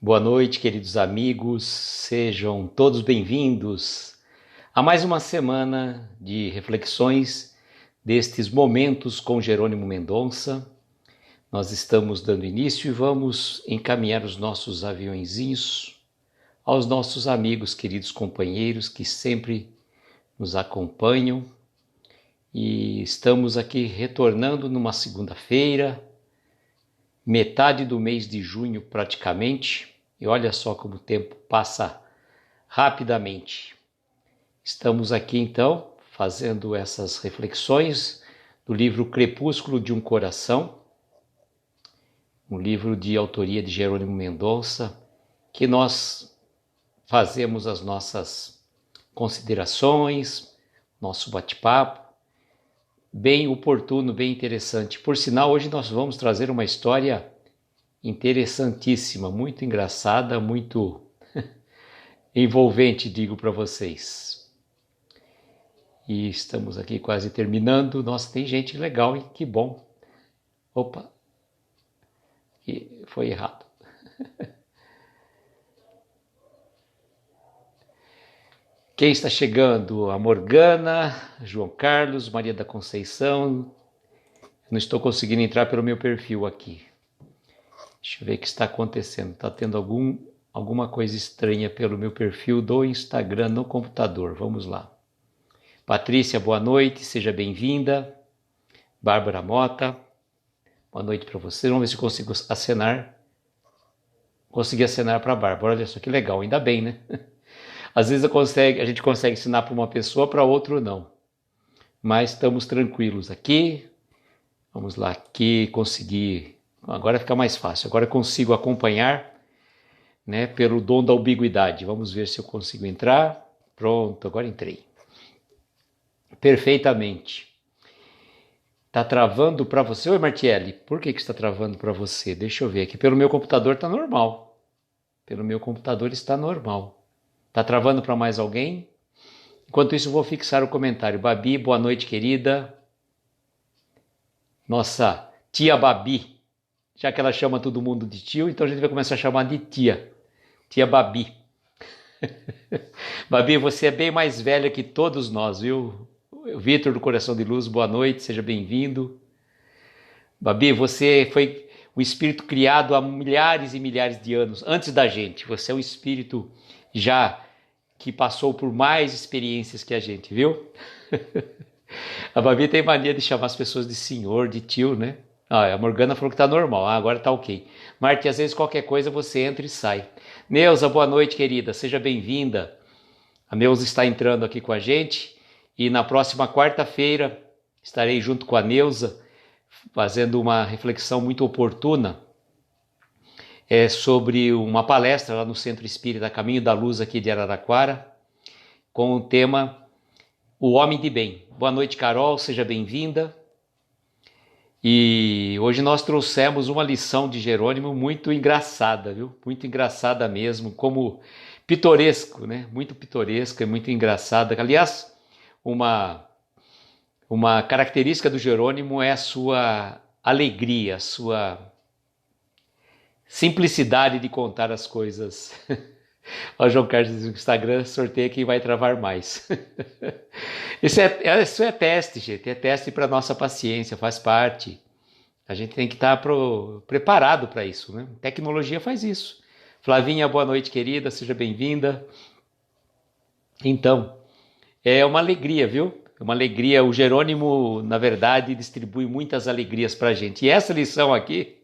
Boa noite, queridos amigos, sejam todos bem-vindos a mais uma semana de reflexões destes momentos com Jerônimo Mendonça. Nós estamos dando início e vamos encaminhar os nossos aviõezinhos aos nossos amigos, queridos companheiros que sempre nos acompanham. E estamos aqui retornando numa segunda-feira, metade do mês de junho praticamente. E olha só como o tempo passa rapidamente. Estamos aqui então fazendo essas reflexões do livro Crepúsculo de um Coração, um livro de autoria de Jerônimo Mendonça, que nós fazemos as nossas considerações, nosso bate-papo, bem oportuno, bem interessante. Por sinal, hoje nós vamos trazer uma história interessantíssima, muito engraçada, muito envolvente, digo para vocês. E estamos aqui quase terminando. Nossa, tem gente legal, hein? Que bom. Opa, foi errado. Quem está chegando? A Morgana, João Carlos, Maria da Conceição. Não estou conseguindo entrar pelo meu perfil aqui. Deixa eu ver o que está acontecendo. Está tendo alguma coisa estranha pelo meu perfil do Instagram no computador. Vamos lá. Patrícia, boa noite, seja bem-vinda. Bárbara Mota, boa noite para você. Vamos ver se eu consigo acenar. Consegui acenar para a Bárbara. Olha só que legal, ainda bem, né? Às vezes a gente consegue ensinar para uma pessoa, para outra não. Mas estamos tranquilos aqui. Vamos lá, aqui consegui. Agora fica mais fácil. Agora eu consigo acompanhar, né, pelo dom da ubiquidade. Vamos ver se eu consigo entrar. Pronto, agora entrei. Perfeitamente. Está travando para você? Oi, Martielli, por que está travando para você? Deixa eu ver aqui. Pelo meu computador está normal. Pelo meu computador está normal. Está travando para mais alguém? Enquanto isso, eu vou fixar o comentário. Babi, boa noite, querida. Nossa tia Babi. Já que ela chama todo mundo de tio, então a gente vai começar a chamar de tia. Tia Babi. Babi, você é bem mais velha que todos nós, viu? Vitor do Coração de Luz, boa noite, seja bem-vindo. Babi, você foi um espírito criado há milhares e milhares de anos, antes da gente. Você é um espírito já que passou por mais experiências que a gente, viu? A Babi tem mania de chamar as pessoas de senhor, de tio, né? A Morgana falou que tá normal, agora tá ok. Marte, às vezes qualquer coisa você entra e sai. Neuza, boa noite, querida, seja bem-vinda. A Neuza está entrando aqui com a gente e na próxima quarta-feira estarei junto com a Neuza fazendo uma reflexão muito oportuna sobre uma palestra lá no Centro Espírita Caminho da Luz aqui de Araraquara com o tema O Homem de Bem. Boa noite, Carol, seja bem-vinda. E hoje nós trouxemos uma lição de Jerônimo muito engraçada, viu? Muito engraçada mesmo, como pitoresco, né? Muito pitoresca e muito engraçada. Aliás, uma característica do Jerônimo é a sua alegria, a sua simplicidade de contar as coisas. O João Carlos diz no Instagram, sorteia quem vai travar mais. Isso é teste, gente, é teste para nossa paciência, faz parte. A gente tem que estar preparado para isso, né? Tecnologia faz isso. Flavinha, boa noite, querida, seja bem-vinda. Então, é uma alegria, viu? É uma alegria. O Jerônimo, na verdade, distribui muitas alegrias para a gente. E essa lição aqui,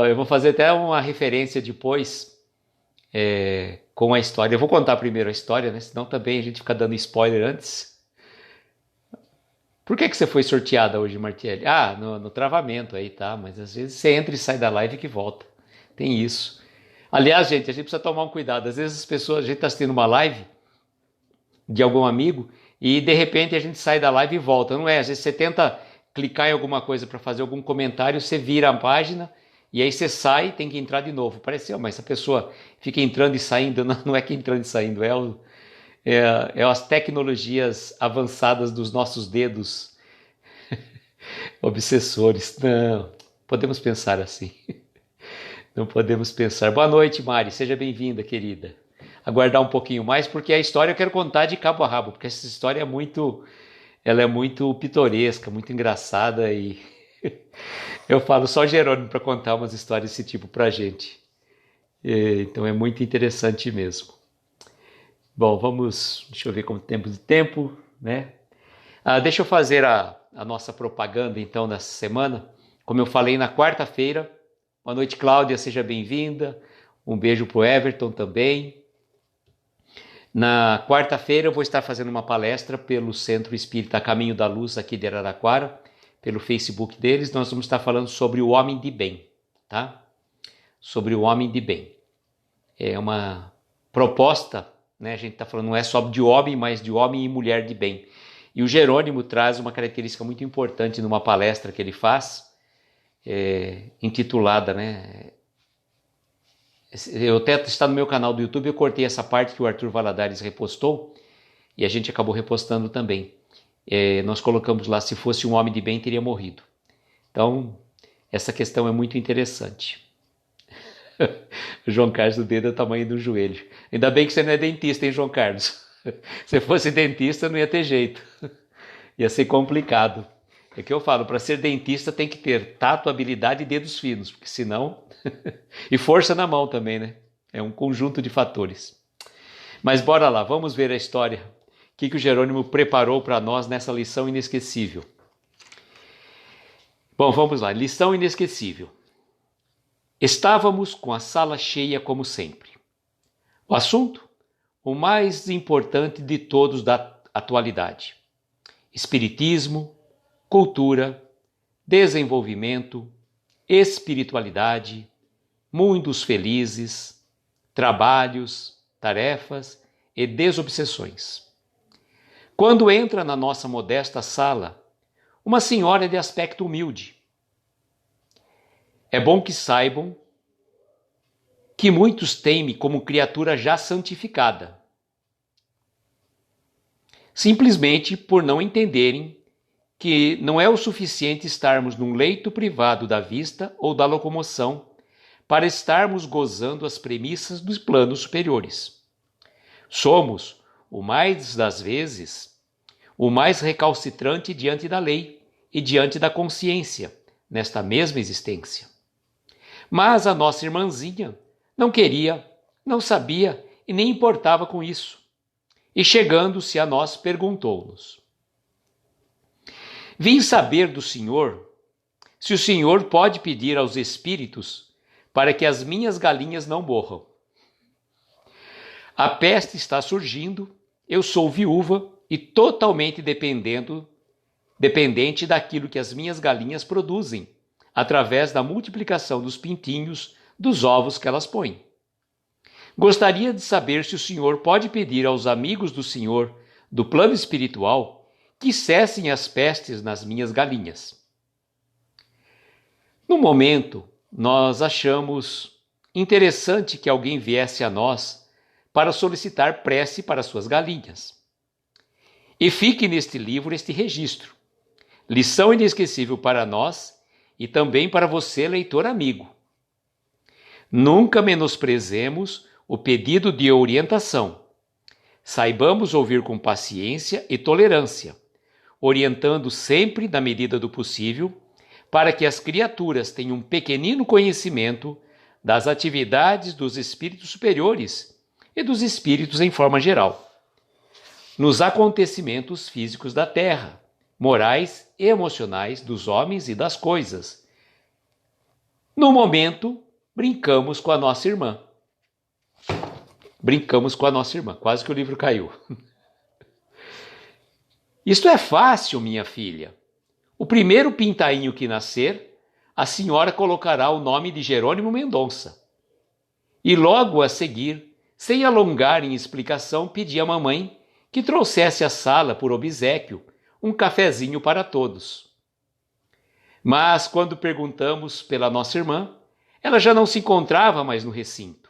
eu vou fazer até uma referência depois com a história. Eu vou contar primeiro a história, né? Senão também a gente fica dando spoiler antes. Por que você foi sorteada hoje, Martielli? No travamento aí, tá? Mas às vezes você entra e sai da live que volta. Tem isso. Aliás, gente, a gente precisa tomar um cuidado. Às vezes as pessoas, a gente está assistindo uma live de algum amigo e de repente a gente sai da live e volta. Não é? Às vezes você tenta clicar em alguma coisa para fazer algum comentário, você vira a página e aí você sai e tem que entrar de novo. Parece, mas essa pessoa fica entrando e saindo. Não é que entrando e saindo, é as tecnologias avançadas dos nossos dedos obsessores. Não, podemos pensar assim. Não podemos pensar. Boa noite, Mari. Seja bem-vinda, querida. Aguardar um pouquinho mais, porque a história eu quero contar de cabo a rabo, porque essa história ela é muito pitoresca, muito engraçada e eu falo só Jerônimo para contar umas histórias desse tipo para a gente. Então é muito interessante mesmo. Bom, deixa eu ver como temos de tempo, né? Deixa eu fazer a nossa propaganda então nessa semana. Como eu falei na quarta-feira, boa noite, Cláudia, seja bem-vinda. Um beijo para o Everton também. Na quarta-feira eu vou estar fazendo uma palestra pelo Centro Espírita Caminho da Luz aqui de Araraquara, pelo Facebook deles. Nós vamos estar falando sobre o homem de bem, tá? Sobre o homem de bem. É uma proposta, né? A gente está falando não é só de homem, mas de homem e mulher de bem. E o Jerônimo traz uma característica muito importante numa palestra que ele faz, intitulada, né? Eu até está no meu canal do YouTube, eu cortei essa parte que o Arthur Valadares repostou e a gente acabou repostando também. Nós colocamos lá, se fosse um homem de bem, teria morrido. Então, essa questão é muito interessante. O João Carlos, o dedo é o tamanho do joelho. Ainda bem que você não é dentista, hein, João Carlos? Se fosse dentista, não ia ter jeito. Ia ser complicado. É que eu falo, para ser dentista tem que ter tato, habilidade e dedos finos, porque senão... e força na mão também, né? É um conjunto de fatores. Mas bora lá, vamos ver a história. O que o Jerônimo preparou para nós nessa lição inesquecível. Bom, vamos lá. Lição inesquecível. Estávamos com a sala cheia como sempre. O assunto? O mais importante de todos da atualidade. Espiritismo, cultura, desenvolvimento, espiritualidade, mundos felizes, trabalhos, tarefas e desobsessões. Quando entra na nossa modesta sala, uma senhora de aspecto humilde. É bom que saibam que muitos têm-me como criatura já santificada, simplesmente por não entenderem que não é o suficiente estarmos num leito privado da vista ou da locomoção para estarmos gozando as premissas dos planos superiores. Somos, o mais das vezes, o mais recalcitrante diante da lei e diante da consciência, nesta mesma existência. Mas a nossa irmãzinha não queria, não sabia e nem importava com isso. E chegando-se a nós, perguntou-nos: vim saber do Senhor se o Senhor pode pedir aos espíritos para que as minhas galinhas não morram. A peste está surgindo, eu sou viúva e totalmente dependente daquilo que as minhas galinhas produzem, através da multiplicação dos pintinhos dos ovos que elas põem. Gostaria de saber se o Senhor pode pedir aos amigos do Senhor do plano espiritual que cessem as pestes nas minhas galinhas. No momento, nós achamos interessante que alguém viesse a nós para solicitar prece para suas galinhas. E fique neste livro este registro, lição inesquecível para nós e também para você, leitor amigo. Nunca menosprezemos o pedido de orientação. Saibamos ouvir com paciência e tolerância, orientando sempre na medida do possível, para que as criaturas tenham um pequenino conhecimento das atividades dos espíritos superiores e dos espíritos em forma geral, nos acontecimentos físicos da Terra, morais e emocionais dos homens e das coisas. No momento, brincamos com a nossa irmã. Brincamos com a nossa irmã, quase que o livro caiu. Isto é fácil, minha filha. O primeiro pintainho que nascer, a senhora colocará o nome de Jerônimo Mendonça. E logo a seguir, sem alongar em explicação, pedi à mamãe que trouxesse à sala por obséquio um cafezinho para todos. Mas quando perguntamos pela nossa irmã, ela já não se encontrava mais no recinto.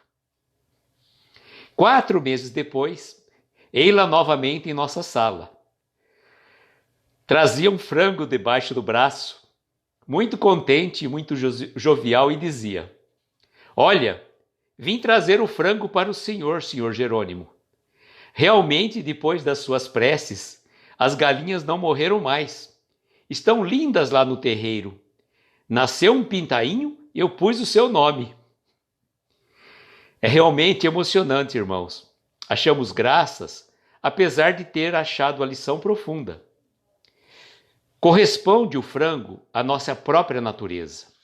4 meses depois, ei-la novamente em nossa sala. Trazia um frango debaixo do braço, muito contente e muito jovial, e dizia: Olha, vim trazer o frango para o senhor, senhor Jerônimo. Realmente, depois das suas preces, as galinhas não morreram mais. Estão lindas lá no terreiro. Nasceu um pintainho, eu pus o seu nome. É realmente emocionante, irmãos. Achamos graças, apesar de ter achado a lição profunda. Corresponde o frango à nossa própria natureza.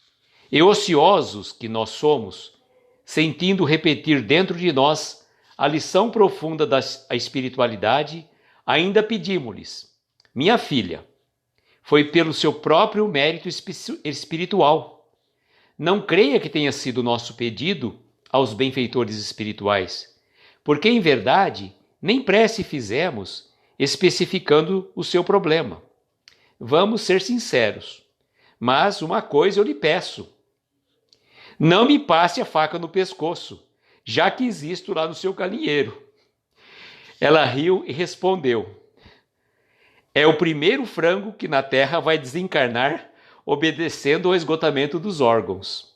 E ociosos que nós somos, sentindo repetir dentro de nós a lição profunda da espiritualidade, ainda pedimos-lhes: minha filha, foi pelo seu próprio mérito espiritual. Não creia que tenha sido nosso pedido aos benfeitores espirituais, porque em verdade nem prece fizemos especificando o seu problema. Vamos ser sinceros, mas uma coisa eu lhe peço: não me passe a faca no pescoço, já que existo lá no seu galinheiro. Ela riu e respondeu: é o primeiro frango que na terra vai desencarnar obedecendo ao esgotamento dos órgãos.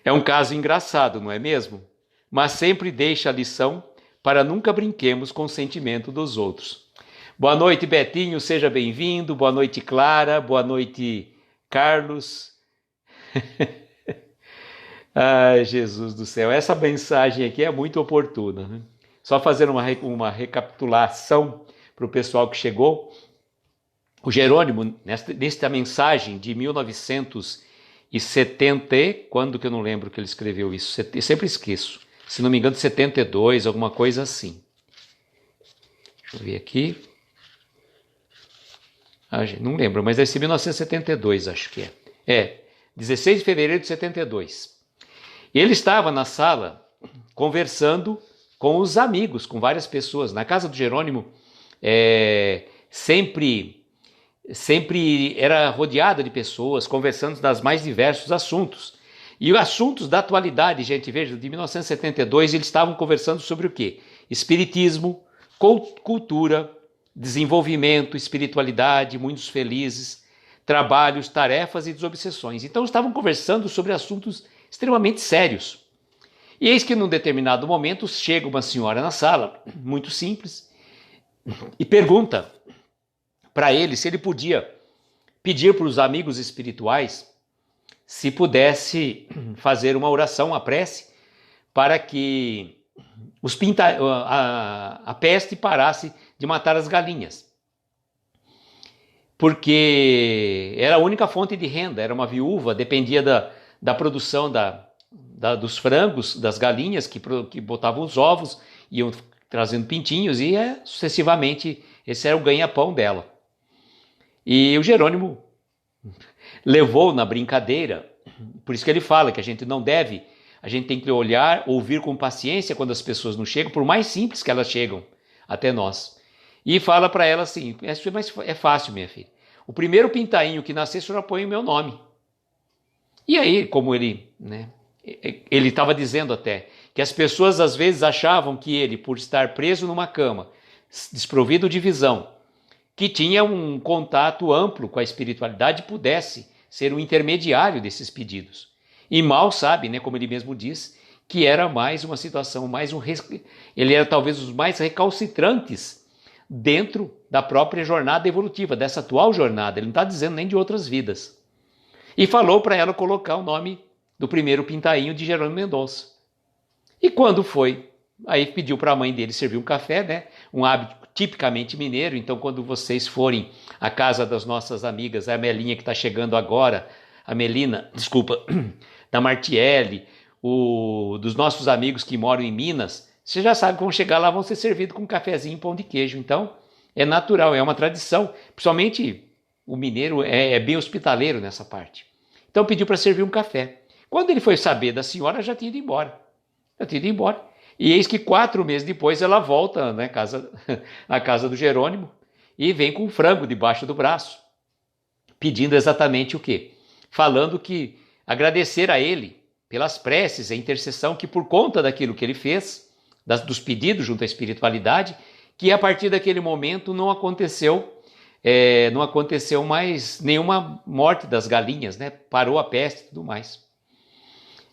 É um caso engraçado, não é mesmo? Mas sempre deixa a lição para nunca brinquemos com o sentimento dos outros. Boa noite, Betinho, seja bem-vindo. Boa noite, Clara. Boa noite, Carlos. Ai, Jesus do céu, essa mensagem aqui é muito oportuna, né? Só fazendo uma recapitulação para o pessoal que chegou. O Jerônimo, nesta mensagem de 1970, quando que eu não lembro que ele escreveu isso? Eu sempre esqueço. Se não me engano, 72, alguma coisa assim. Deixa eu ver aqui. Não lembro, mas deve ser 1972, acho que é. É, 16 de fevereiro de 72. Ele estava na sala conversando com os amigos, com várias pessoas. Na casa do Jerônimo, sempre era rodeada de pessoas conversando das mais diversos assuntos. E os assuntos da atualidade, gente, veja, de 1972, eles estavam conversando sobre o quê? Espiritismo, cultura, desenvolvimento, espiritualidade, muitos felizes, trabalhos, tarefas e desobsessões. Então estavam conversando sobre assuntos extremamente sérios. E eis que num determinado momento chega uma senhora na sala, muito simples, e pergunta para ele se ele podia pedir para os amigos espirituais se pudesse fazer uma oração, uma prece, para que a peste parasse de matar as galinhas. Porque era a única fonte de renda, era uma viúva, dependia da produção dos frangos, das galinhas que botavam os ovos, iam trazendo pintinhos e sucessivamente esse era o ganha-pão dela. E o Jerônimo levou na brincadeira, por isso que ele fala que a gente tem que olhar, ouvir com paciência quando as pessoas não chegam, por mais simples que elas chegam até nós. E fala para ela assim: é fácil, minha filha. O primeiro pintainho que nascer, a senhora põe o meu nome. E aí, como ele estava dizendo até, que as pessoas às vezes achavam que ele, por estar preso numa cama, desprovido de visão, que tinha um contato amplo com a espiritualidade, pudesse ser um intermediário desses pedidos. E mal sabe, né, como ele mesmo diz, que era mais uma situação, ele era talvez os mais recalcitrantes dentro da própria jornada evolutiva, dessa atual jornada. Ele não está dizendo nem de outras vidas. E falou para ela colocar o nome do primeiro pintainho de Jerônimo Mendonça. E quando foi, aí pediu para a mãe dele servir um café, né? Um hábito tipicamente mineiro. Então, quando vocês forem à casa das nossas amigas, a Melinha que está chegando agora, a Melina, desculpa, da Martiele, dos nossos amigos que moram em Minas, você já sabe que vão chegar lá, vão ser servidos com um cafezinho e pão de queijo. Então, é natural, é uma tradição. Principalmente o mineiro é bem hospitaleiro nessa parte. Então, pediu para servir um café. Quando ele foi saber da senhora, já tinha ido embora. E eis que 4 meses depois ela volta, né, na casa do Jerônimo e vem com um frango debaixo do braço, pedindo exatamente o quê? Falando que agradecer a ele pelas preces, a intercessão, que por conta daquilo que ele fez, dos pedidos junto à espiritualidade, que a partir daquele momento não aconteceu mais nenhuma morte das galinhas, né? Parou a peste e tudo mais.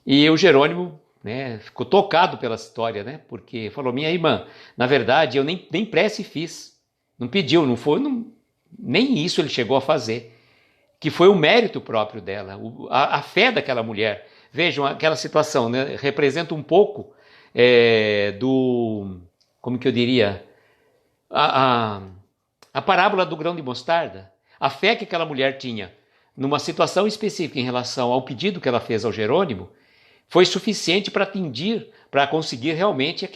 E o Jerônimo, né, ficou tocado pela história, né, porque falou, minha irmã, na verdade eu nem prece fiz, não pediu, não foi, nem isso ele chegou a fazer, que foi o mérito próprio dela, a fé daquela mulher. Vejam, aquela situação, né, representa um pouco como que eu diria, a, a, a parábola do grão de mostarda. A fé que aquela mulher tinha numa situação específica em relação ao pedido que ela fez ao Jerônimo foi suficiente para atingir, para conseguir realmente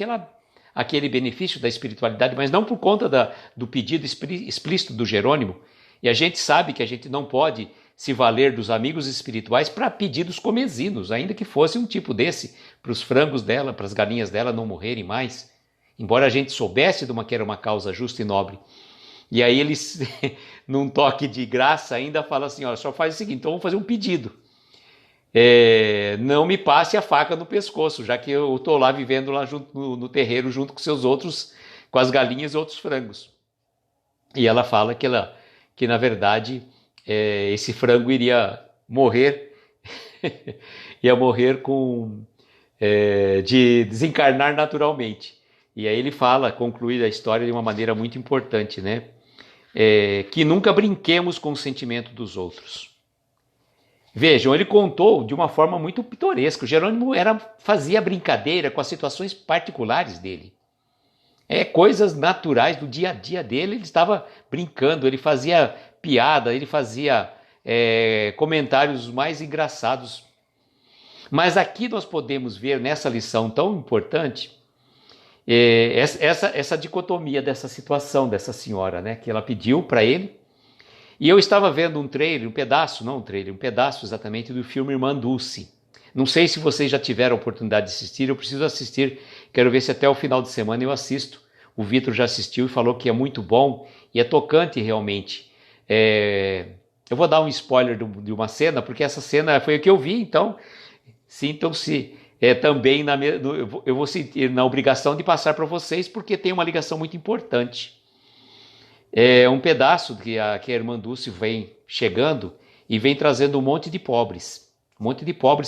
aquele benefício da espiritualidade, mas não por conta do pedido explícito do Jerônimo. E a gente sabe que a gente não pode se valer dos amigos espirituais para pedidos comezinos, ainda que fosse um tipo desse, para os frangos dela, para as galinhas dela não morrerem mais, embora a gente soubesse que era uma causa justa e nobre. E aí eles, num toque de graça, ainda falam assim, olha, só faz o seguinte, então vamos fazer um pedido. Não me passe a faca no pescoço, já que eu estou lá vivendo lá junto, no terreiro junto com seus outros, com as galinhas e outros frangos. E ela fala que na verdade esse frango iria morrer, ia morrer de desencarnar naturalmente. E aí ele conclui a história de uma maneira muito importante, né? Que nunca brinquemos com o sentimento dos outros. Vejam, ele contou de uma forma muito pitoresca. O Jerônimo fazia brincadeira com as situações particulares dele. Coisas naturais do dia a dia dele, ele estava brincando, ele fazia piada, ele fazia comentários mais engraçados. Mas aqui nós podemos ver, nessa lição tão importante, essa dicotomia dessa situação dessa senhora, né, que ela pediu para ele. E eu estava vendo um pedaço exatamente do filme Irmã Dulce. Não sei se vocês já tiveram a oportunidade de assistir, eu preciso assistir, quero ver se até o final de semana eu assisto. O Vitor já assistiu e falou que é muito bom e é tocante realmente. Eu vou dar um spoiler de uma cena, porque essa cena foi a que eu vi, então sintam-se também, eu vou sentir na obrigação de passar para vocês, porque tem uma ligação muito importante. É um pedaço que a irmã Dulce vem chegando e vem trazendo um monte de pobres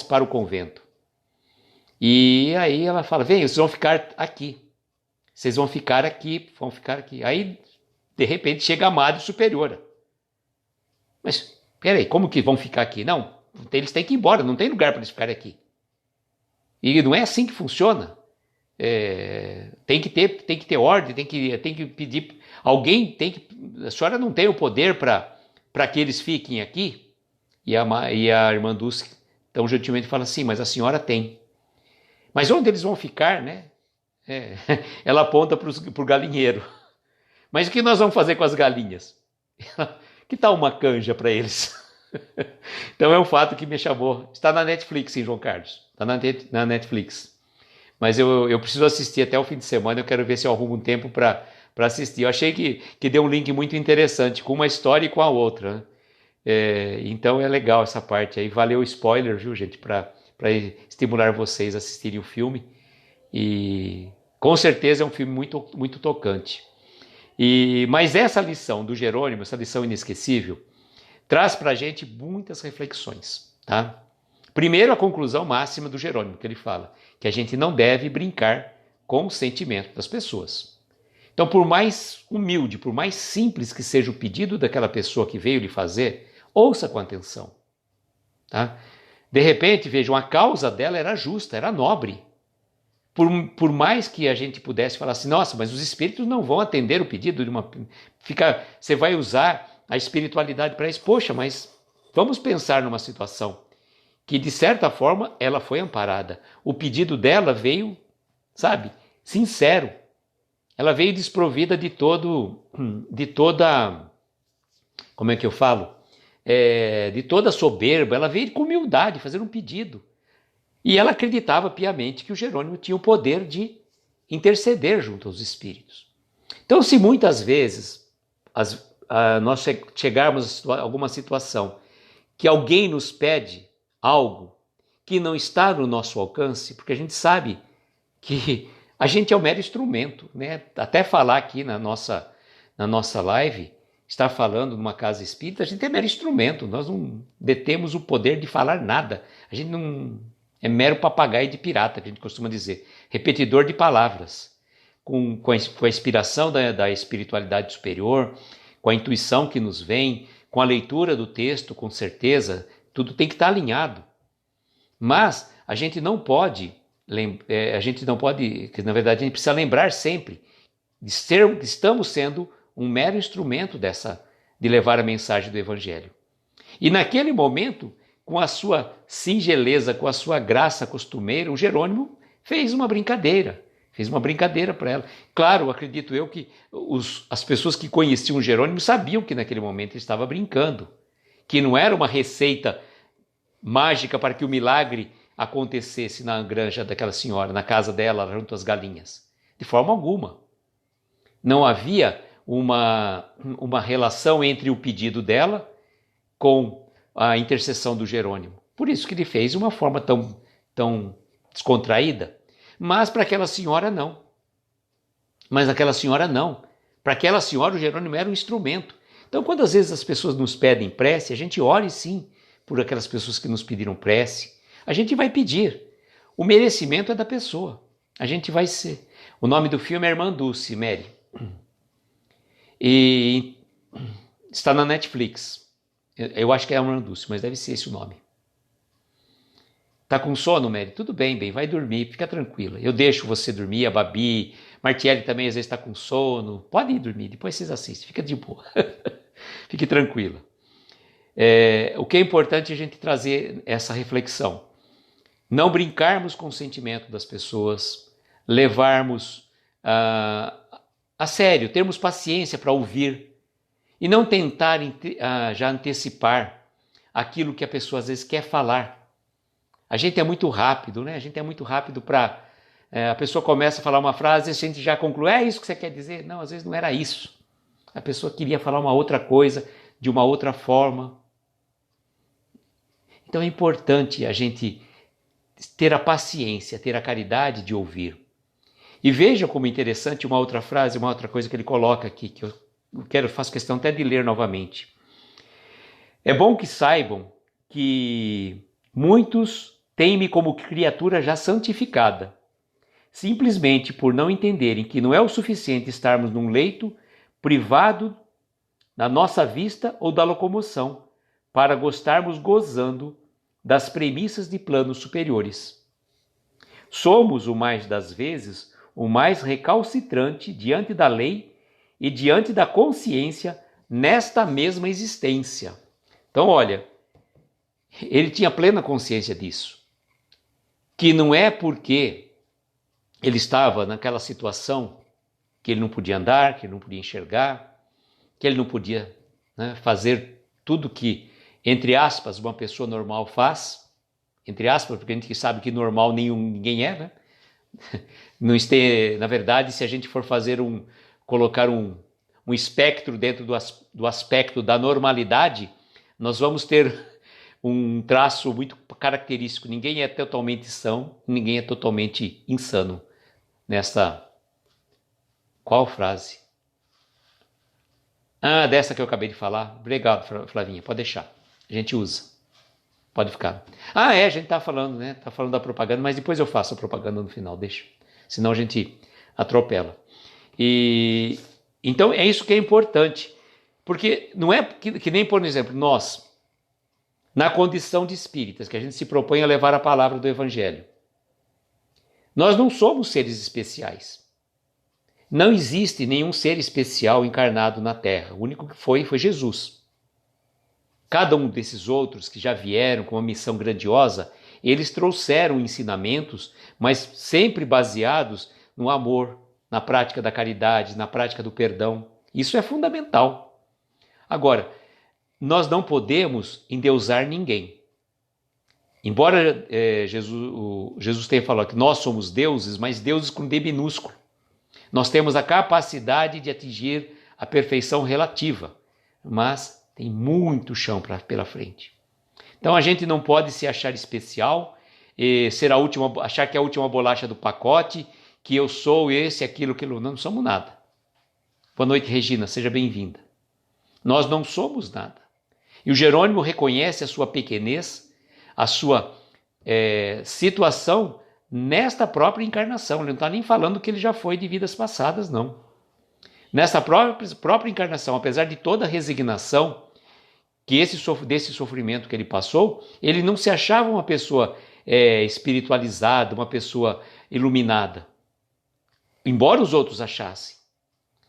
para o convento. E aí ela fala, vem, vocês vão ficar aqui. Vocês vão ficar aqui. Aí, de repente, chega a Madre Superiora. Mas, peraí, como que vão ficar aqui? Não, eles têm que ir embora, não tem lugar para eles ficarem aqui. E não é assim que funciona. Tem que ter ordem, tem que pedir. A senhora não tem o poder para que eles fiquem aqui? E a irmã Dulce tão gentilmente fala assim, mas a senhora tem. Mas onde eles vão ficar, né? Ela aponta para o galinheiro. Mas o que nós vamos fazer com as galinhas? Que tal uma canja para eles? Então é um fato que me chamou. Está na Netflix, sim, João Carlos. Está na Netflix. Mas eu preciso assistir até o fim de semana, eu quero ver se eu arrumo um tempo para assistir. Eu achei que deu um link muito interessante com uma história e com a outra, né? Então é legal essa parte aí. Valeu o spoiler, viu, gente, para estimular vocês a assistirem o filme. E com certeza é um filme muito, muito tocante. Mas essa lição do Jerônimo, essa lição inesquecível, traz para a gente muitas reflexões, tá? Primeiro, a conclusão máxima do Jerônimo, que ele fala que a gente não deve brincar com o sentimento das pessoas. Então, por mais humilde, por mais simples que seja o pedido daquela pessoa que veio lhe fazer, ouça com atenção, tá? De repente, vejam, a causa dela era justa, era nobre. Por mais que a gente pudesse falar assim, nossa, mas os espíritos não vão atender o pedido de uma... Você vai usar a espiritualidade para isso. Poxa, mas vamos pensar numa situação que, de certa forma, ela foi amparada. O pedido dela veio, sabe, sincero. Ela veio desprovida de toda, como é que eu falo? De toda soberba. Ela veio com humildade fazer um pedido. E ela acreditava piamente que o Jerônimo tinha o poder de interceder junto aos espíritos. Então, se muitas vezes nós chegarmos a alguma situação que alguém nos pede algo que não está no nosso alcance, porque a gente sabe que a gente é um mero instrumento, né? Até falar aqui na nossa live, estar falando numa casa espírita, a gente é mero instrumento, nós não detemos o poder de falar nada, a gente não É mero papagaio de pirata, que a gente costuma dizer. Repetidor de palavras. Com a inspiração da espiritualidade superior, com a intuição que nos vem, com a leitura do texto, com certeza, tudo tem que estar alinhado. Mas a gente não pode, que na verdade a gente precisa lembrar sempre de estamos sendo um mero instrumento de levar a mensagem do Evangelho. E naquele momento, com a sua singeleza, com a sua graça costumeira, o Jerônimo fez uma brincadeira para ela. Claro, acredito eu que as pessoas que conheciam o Jerônimo sabiam que naquele momento ele estava brincando, que não era uma receita mágica para que o milagre acontecesse na granja daquela senhora, na casa dela, junto às galinhas. De forma alguma. Não havia uma relação entre o pedido dela com a intercessão do Jerônimo. Por isso que ele fez de uma forma tão descontraída. Mas para aquela senhora não. Para aquela senhora o Jerônimo era um instrumento. Então quando às vezes as pessoas nos pedem prece, a gente ore sim por aquelas pessoas que nos pediram prece. A gente vai pedir. O merecimento é da pessoa. A gente vai ser. O nome do filme é Irmã Dulce, Mary. E está na Netflix. Eu acho que é Irmã Dulce, mas deve ser esse o nome. Tá com sono, Mary? Tudo bem, vai dormir, fica tranquila. Eu deixo você dormir, a Babi, Martiele também às vezes está com sono. Pode ir dormir, depois vocês assistem, fica de boa. Fique tranquila. O que é importante é a gente trazer essa reflexão. Não brincarmos com o sentimento das pessoas, levarmos a sério, termos paciência para ouvir e não tentar já antecipar aquilo que a pessoa às vezes quer falar. A gente é muito rápido, né? A gente é muito rápido para... a pessoa começa a falar uma frase e a gente já conclui, é isso que você quer dizer? Não, às vezes não era isso. A pessoa queria falar uma outra coisa, de uma outra forma. Então é importante a gente ter a paciência, ter a caridade de ouvir. E veja como interessante uma outra frase, uma outra coisa que ele coloca aqui, que eu faço questão até de ler novamente. É bom que saibam que muitos têm-me como criatura já santificada, simplesmente por não entenderem que não é o suficiente estarmos num leito privado da nossa vista ou da locomoção, para gostarmos gozando das premissas de planos superiores. Somos, o mais das vezes, o mais recalcitrante diante da lei e diante da consciência nesta mesma existência. Então, olha, ele tinha plena consciência disso. Que não é porque ele estava naquela situação que ele não podia andar, que ele não podia enxergar, que ele não podia, né, fazer tudo que, entre aspas, uma pessoa normal faz, entre aspas, porque a gente sabe que normal ninguém é, né? Não na verdade, se a gente for colocar um espectro dentro do aspecto da normalidade, nós vamos ter um traço muito característico. Ninguém é totalmente são, ninguém é totalmente insano. Qual frase? Dessa que eu acabei de falar. Obrigado, Flavinha, pode deixar. A gente usa. Pode ficar. A gente tá falando, né? Tá falando da propaganda, mas depois eu faço a propaganda no final, deixa. Senão a gente atropela. E então é isso que é importante. Porque não é que nem, por exemplo, nós, na condição de espíritas, que a gente se propõe a levar a palavra do Evangelho. Nós não somos seres especiais. Não existe nenhum ser especial encarnado na Terra. O único que foi Jesus. Cada um desses outros que já vieram com uma missão grandiosa, eles trouxeram ensinamentos, mas sempre baseados no amor, na prática da caridade, na prática do perdão. Isso é fundamental. Agora, nós não podemos endeusar ninguém. Embora Jesus tenha falado que nós somos deuses, mas deuses com D minúsculo. Nós temos a capacidade de atingir a perfeição relativa, mas tem muito chão pela frente. Então a gente não pode se achar especial, achar que é a última bolacha do pacote, que eu sou esse, aquilo, aquilo. Não somos nada. Boa noite, Regina, seja bem-vinda. Nós não somos nada. E o Jerônimo reconhece a sua pequenez, a sua situação nesta própria encarnação. Ele não está nem falando que ele já foi de vidas passadas, não. Nessa própria encarnação, apesar de toda a resignação desse sofrimento que ele passou, ele não se achava uma pessoa espiritualizada, uma pessoa iluminada, embora os outros achassem.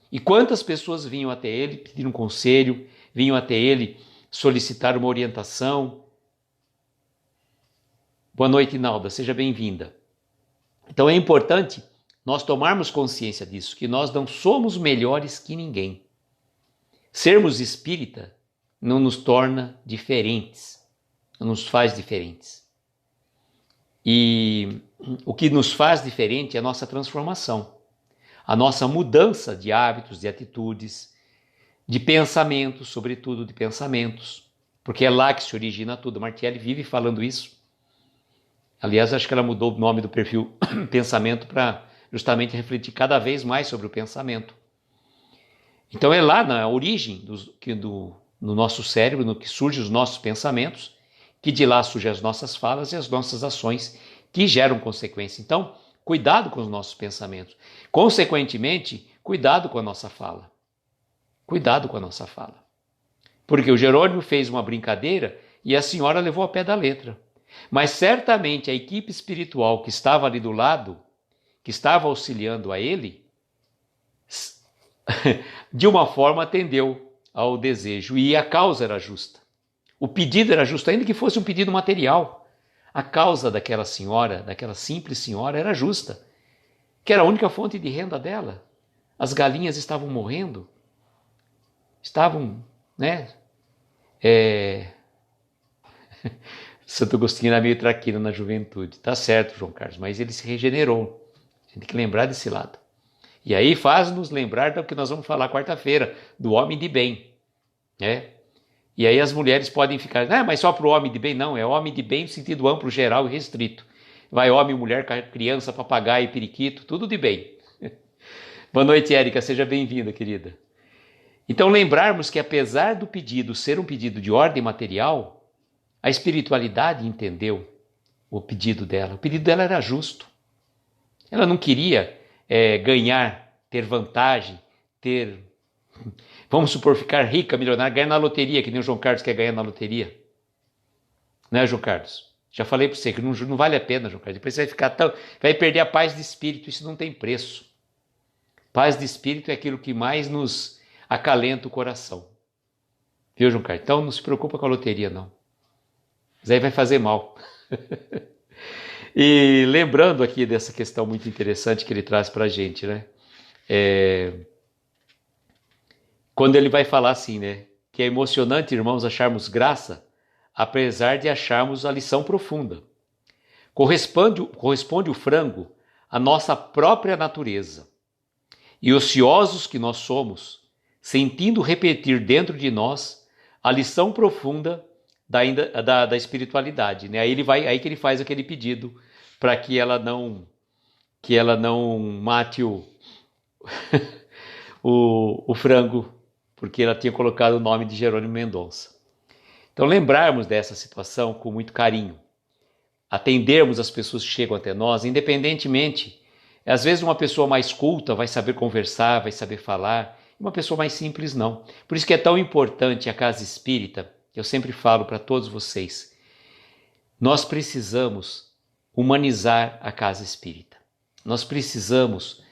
E quantas pessoas vinham até ele pedir um conselho, vinham até ele solicitar uma orientação. Boa noite, Nalda, seja bem-vinda. Então é importante nós tomarmos consciência disso, que nós não somos melhores que ninguém. Sermos espírita não nos torna diferentes, não nos faz diferentes. E o que nos faz diferente é a nossa transformação, a nossa mudança de hábitos, de atitudes, de pensamentos, sobretudo de pensamentos, porque é lá que se origina tudo. Martielli vive falando isso. Aliás, acho que ela mudou o nome do perfil pensamento para justamente refletir cada vez mais sobre o pensamento. Então é lá na origem no nosso cérebro, no que surgem os nossos pensamentos, que de lá surgem as nossas falas e as nossas ações que geram consequência. Então, cuidado com os nossos pensamentos. Consequentemente, cuidado com a nossa fala. Cuidado com a nossa fala. Porque o Jerônimo fez uma brincadeira e a senhora levou ao pé da letra. Mas certamente a equipe espiritual que estava ali do lado, que estava auxiliando a ele, de uma forma atendeu ao desejo, e a causa era justa. O pedido era justo, ainda que fosse um pedido material. A causa daquela senhora, daquela simples senhora, era justa, que era a única fonte de renda dela. As galinhas estavam morrendo, estavam, Santo Agostinho era meio traquino na juventude. Tá certo, João Carlos, mas ele se regenerou. A gente tem que lembrar desse lado. E aí faz-nos lembrar do que nós vamos falar quarta-feira, do homem de bem. E aí as mulheres podem ficar, mas só para o homem de bem? Não, é homem de bem no sentido amplo, geral e restrito. Vai homem, mulher, criança, papagaio, periquito, tudo de bem. Boa noite, Érica, seja bem-vinda, querida. Então lembrarmos que apesar do pedido ser um pedido de ordem material, a espiritualidade entendeu o pedido dela. O pedido dela era justo. Ela não queria ganhar, ter vantagem, vamos supor, ficar rica, milionária, ganhar na loteria, que nem o João Carlos quer ganhar na loteria. Né, João Carlos? Já falei para você que não vale a pena, João Carlos. Depois você vai perder a paz de espírito, isso não tem preço. Paz de espírito é aquilo que mais nos acalenta o coração. Viu, João Carlos? Então não se preocupa com a loteria, não. Mas aí vai fazer mal. E lembrando aqui dessa questão muito interessante que ele traz para a gente, quando ele vai falar assim, que é emocionante, irmãos, acharmos graça, apesar de acharmos a lição profunda. Corresponde o frango à nossa própria natureza. E ociosos que nós somos, sentindo repetir dentro de nós a lição profunda da espiritualidade. Aí que ele faz aquele pedido para que ela não mate o frango, porque ela tinha colocado o nome de Jerônimo Mendonça. Então lembrarmos dessa situação com muito carinho, atendermos as pessoas que chegam até nós, independentemente. Às vezes uma pessoa mais culta vai saber conversar, vai saber falar, uma pessoa mais simples não. Por isso que é tão importante a casa espírita, que eu sempre falo para todos vocês, nós precisamos humanizar a casa espírita. Nós precisamos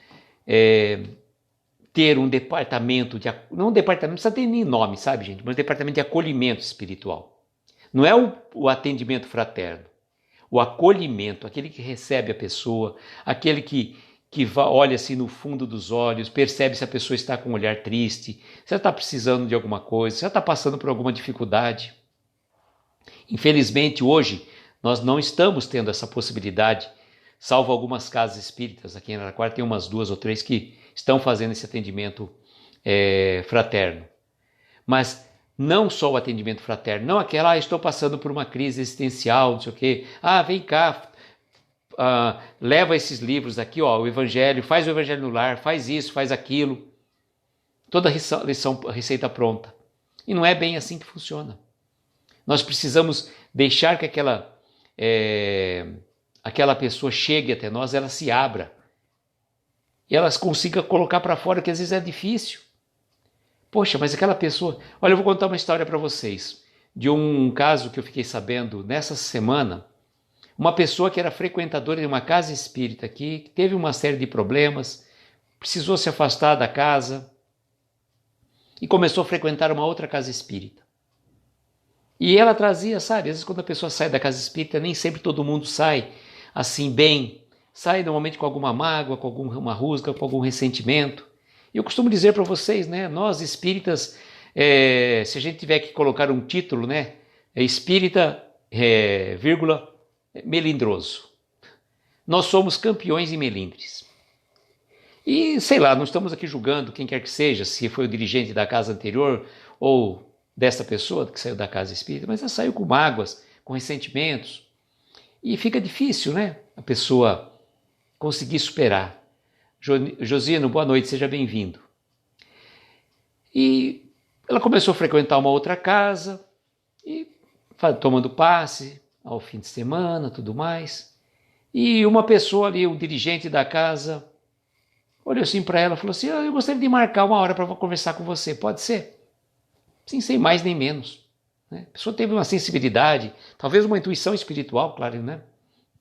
ter um departamento, não um departamento, não precisa ter nem nome, sabe, gente, mas um departamento de acolhimento espiritual. Não é o atendimento fraterno, o acolhimento, aquele que recebe a pessoa, aquele que olha assim no fundo dos olhos, percebe se a pessoa está com um olhar triste, se ela está precisando de alguma coisa, se ela está passando por alguma dificuldade. Infelizmente, hoje, nós não estamos tendo essa possibilidade, salvo algumas casas espíritas, aqui em Araraquara tem umas 2 ou 3 que estão fazendo esse atendimento fraterno. Mas não só o atendimento fraterno, não aquela, estou passando por uma crise existencial, não sei o quê, vem cá, leva esses livros aqui, o Evangelho, faz o Evangelho no lar, faz isso, faz aquilo. Toda receita pronta. E não é bem assim que funciona. Nós precisamos deixar que aquela pessoa chegue até nós, ela se abra. E ela consiga colocar para fora, que às vezes é difícil. Poxa, mas aquela pessoa... Olha, eu vou contar uma história para vocês. De um caso que eu fiquei sabendo nessa semana. Uma pessoa que era frequentadora de uma casa espírita aqui, que teve uma série de problemas, precisou se afastar da casa e começou a frequentar uma outra casa espírita. E ela trazia, sabe, às vezes quando a pessoa sai da casa espírita, nem sempre todo mundo sai assim bem, sai normalmente com alguma mágoa, com alguma rusga, com algum ressentimento. E eu costumo dizer para vocês, né, nós espíritas, se a gente tiver que colocar um título, né, espírita, vírgula, melindroso. Nós somos campeões em melindres. E, sei lá, não estamos aqui julgando quem quer que seja, se foi o dirigente da casa anterior ou dessa pessoa que saiu da casa espírita, mas ela saiu com mágoas, com ressentimentos. E fica difícil, né? A pessoa conseguir superar. Josino, boa noite, seja bem-vindo. E ela começou a frequentar uma outra casa, e tomando passe ao fim de semana, tudo mais. E uma pessoa ali, o dirigente da casa, olhou assim para ela e falou assim, eu gostaria de marcar uma hora para conversar com você, pode ser? Sim, sem mais nem menos. Né? A pessoa teve uma sensibilidade, talvez uma intuição espiritual, claro, né?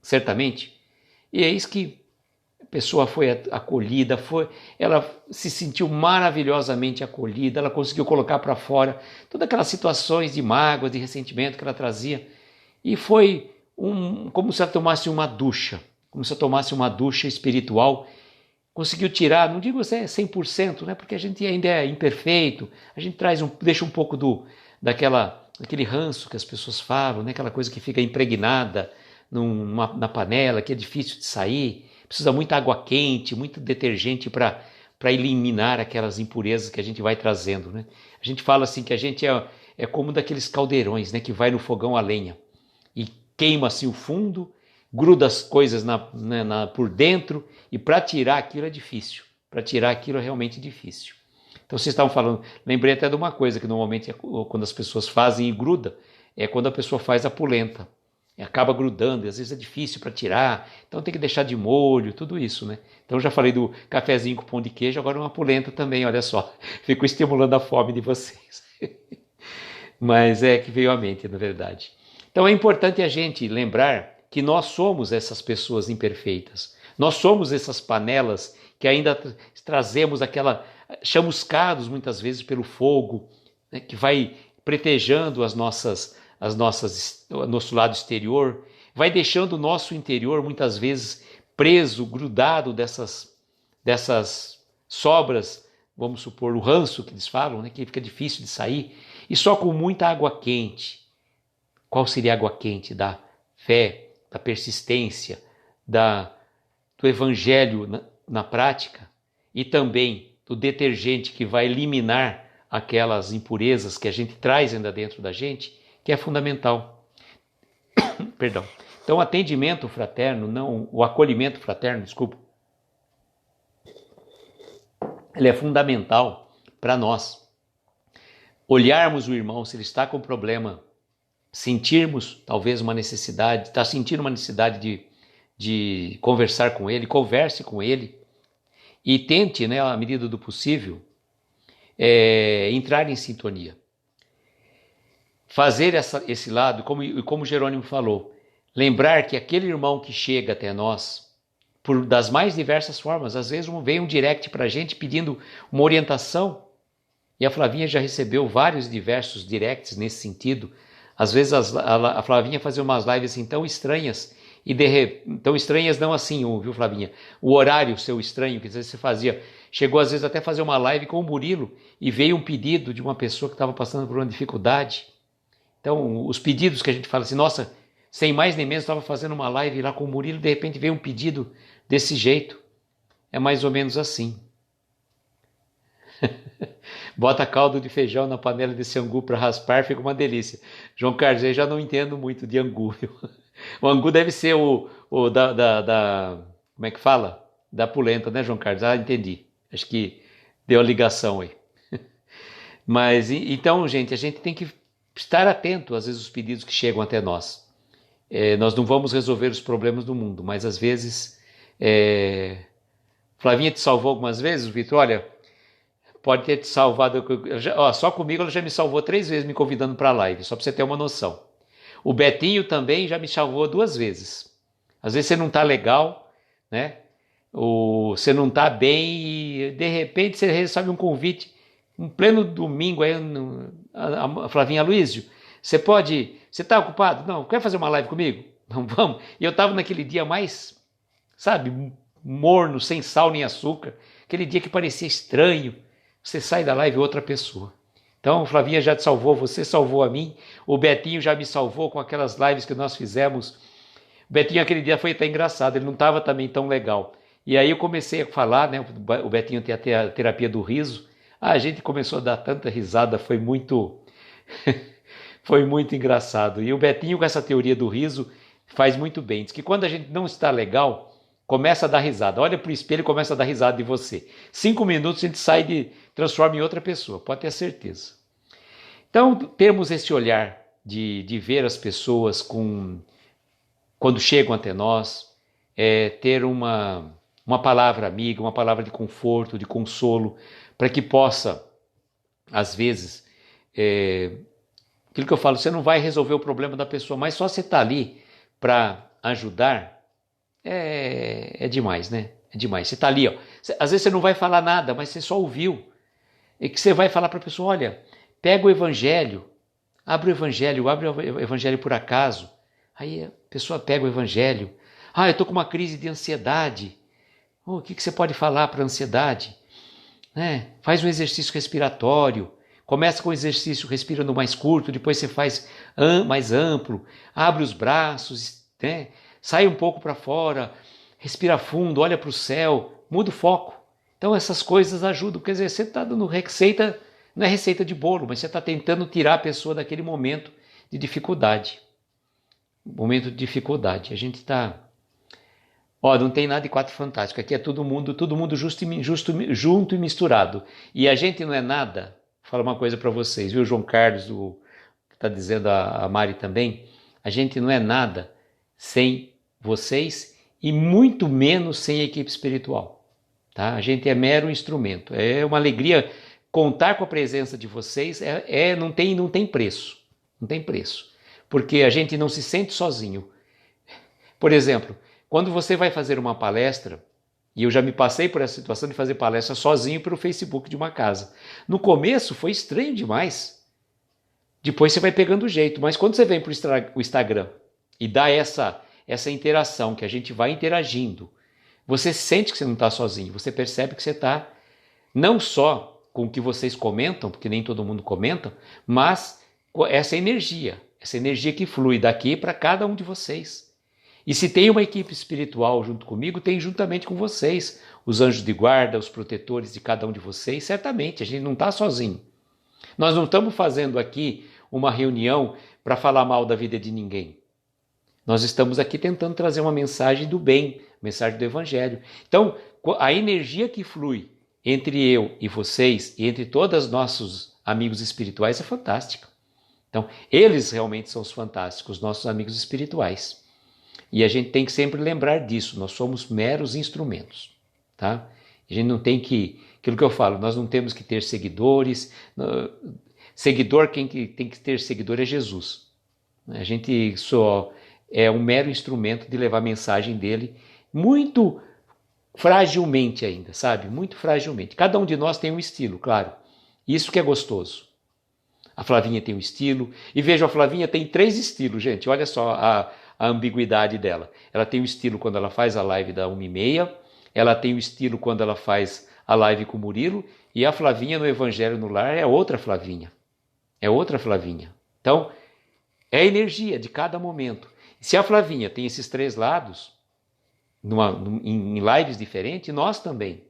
Certamente. E é isso que a pessoa foi acolhida, ela se sentiu maravilhosamente acolhida, ela conseguiu colocar para fora todas aquelas situações de mágoa, de ressentimento que ela trazia. E foi como se ela tomasse uma ducha, espiritual. Conseguiu tirar, não digo 100%, né? Porque a gente ainda é imperfeito, a gente deixa um pouco daquele ranço que as pessoas falam, né? Aquela coisa que fica impregnada na panela, que é difícil de sair, precisa muita água quente, muito detergente para eliminar aquelas impurezas que a gente vai trazendo, né? A gente fala assim que a gente é como daqueles caldeirões, né? Que vai no fogão a lenha e queima assim o fundo, gruda as coisas por dentro, e para tirar aquilo é difícil. Para tirar aquilo é realmente difícil. Então vocês estavam falando, lembrei até de uma coisa que normalmente quando as pessoas fazem e gruda, é quando a pessoa faz a polenta. Acaba grudando, e às vezes é difícil para tirar, então tem que deixar de molho, tudo isso, né? Então eu já falei do cafezinho com pão de queijo, agora uma polenta também, olha só. Fico estimulando a fome de vocês. Mas é que veio à mente, na verdade. Então é importante a gente lembrar que nós somos essas pessoas imperfeitas. Nós somos essas panelas que ainda trazemos chamuscados muitas vezes pelo fogo, né, que vai pretejando o nosso lado exterior, vai deixando o nosso interior muitas vezes preso, grudado dessas sobras, vamos supor, o ranço que eles falam, né, que fica difícil de sair, e só com muita água quente. Qual seria a água quente? Da fé, da persistência, do evangelho na prática, e também do detergente que vai eliminar aquelas impurezas que a gente traz ainda dentro da gente, que é fundamental. Perdão. Então, o acolhimento fraterno, desculpa, ele é fundamental para nós olharmos o irmão, se ele está com problema, sentirmos talvez uma necessidade, está sentindo uma necessidade de conversar com ele, converse com ele e tente, né, à medida do possível, entrar em sintonia. Fazer esse lado, como Jerônimo falou, lembrar que aquele irmão que chega até nós, das mais diversas formas, às vezes vem um direct para a gente pedindo uma orientação, e a Flavinha já recebeu vários diversos directs nesse sentido. Às vezes a Flavinha fazia umas lives assim tão estranhas, tão estranhas não assim, viu, Flavinha? O horário seu estranho, que às vezes você fazia, chegou às vezes até a fazer uma live com o Murilo, e veio um pedido de uma pessoa que estava passando por uma dificuldade. Então, os pedidos que a gente fala assim, nossa, sem mais nem menos, estava fazendo uma live lá com o Murilo, de repente veio um pedido desse jeito. É mais ou menos assim. Bota caldo de feijão na panela desse angu para raspar, fica uma delícia. João Carlos, eu já não entendo muito de angu. O angu deve ser o como é que fala? Da polenta, né, João Carlos? Ah, entendi. Acho que deu a ligação aí. Mas, então, gente, a gente tem que estar atento, às vezes, aos pedidos que chegam até nós. Nós não vamos resolver os problemas do mundo, mas às vezes... Flavinha te salvou algumas vezes, Vitor? Olha, pode ter te salvado... só comigo ela já me salvou 3 vezes me convidando para a live, só para você ter uma noção. O Betinho também já me salvou 2 vezes. Às vezes você não está legal, né? Você não está bem e de repente você recebe um convite, um pleno domingo, aí, a Flavinha: Aloísio, você está ocupado? Não, quer fazer uma live comigo? Não, vamos. E eu estava naquele dia mais, sabe, morno, sem sal nem açúcar, aquele dia que parecia estranho. Você sai da live outra pessoa. Então, Flavinha já te salvou, você salvou a mim, o Betinho já me salvou com aquelas lives que nós fizemos. O Betinho aquele dia foi até engraçado, ele não estava também tão legal. E aí eu comecei a falar, né? O Betinho tem a terapia do riso. A gente começou a dar tanta risada, foi muito foi muito engraçado. E o Betinho com essa teoria do riso faz muito bem. Diz que quando a gente não está legal, começa a dar risada. Olha para o espelho e começa a dar risada de você. 5 minutos a gente sai transforma em outra pessoa, pode ter certeza. Então temos esse olhar de ver as pessoas quando chegam até nós, ter uma palavra amiga, uma palavra de conforto, de consolo, para que possa, às vezes, aquilo que eu falo, você não vai resolver o problema da pessoa, mas só você estar ali para ajudar, é demais, né? É demais. Você está ali, ó, às vezes você não vai falar nada, mas você só ouviu. E que você vai falar para a pessoa: olha, pega o evangelho, abre o evangelho por acaso. Aí a pessoa pega o evangelho. Eu estou com uma crise de ansiedade. O que você pode falar para a ansiedade? Faz um exercício respiratório. Começa com o exercício respirando mais curto, depois você faz mais amplo. Abre os braços, né? Sai um pouco para fora, respira fundo, olha para o céu, muda o foco. Então essas coisas ajudam. Quer dizer, você está dando receita, não é receita de bolo, mas você está tentando tirar a pessoa daquele momento de dificuldade. Momento de dificuldade. A gente está... não tem nada de Quatro Fantásticos. Aqui é todo mundo junto e misturado. E a gente não é nada. Vou falar uma coisa para vocês, viu, João Carlos, que está dizendo a Mari também. A gente não é nada sem vocês e muito menos sem a equipe espiritual. Tá? A gente é mero instrumento. É uma alegria contar com a presença de vocês. Não tem preço. Não tem preço. Porque a gente não se sente sozinho. Por exemplo, quando você vai fazer uma palestra, e eu já me passei por essa situação de fazer palestra sozinho pelo Facebook de uma casa. No começo foi estranho demais. Depois você vai pegando o jeito. Mas quando você vem para o Instagram e dá essa interação, que a gente vai interagindo, você sente que você não está sozinho. Você percebe que você está não só com o que vocês comentam, porque nem todo mundo comenta, mas com essa energia que flui daqui para cada um de vocês. E se tem uma equipe espiritual junto comigo, tem juntamente com vocês, os anjos de guarda, os protetores de cada um de vocês, certamente, a gente não está sozinho. Nós não estamos fazendo aqui uma reunião para falar mal da vida de ninguém. Nós estamos aqui tentando trazer uma mensagem do bem, mensagem do evangelho. Então, a energia que flui entre eu e vocês, e entre todos os nossos amigos espirituais, é fantástica. Então, eles realmente são os fantásticos, nossos amigos espirituais. E a gente tem que sempre lembrar disso, nós somos meros instrumentos, tá? A gente não tem que, aquilo que eu falo, nós não temos que ter seguidores, quem tem que ter seguidor é Jesus. A gente só é um mero instrumento de levar a mensagem dele, muito fragilmente ainda, sabe? Muito fragilmente. Cada um de nós tem um estilo, claro. Isso que é gostoso. A Flavinha tem um estilo, e veja, a Flavinha tem 3 estilos, gente, olha só a ambiguidade dela. Ela tem o estilo quando ela faz a live da 1h30, ela tem o estilo quando ela faz a live com o Murilo, e a Flavinha no Evangelho no Lar é outra Flavinha. É outra Flavinha. Então, é a energia de cada momento. Se a Flavinha tem esses 3 lados, em lives diferentes, nós também.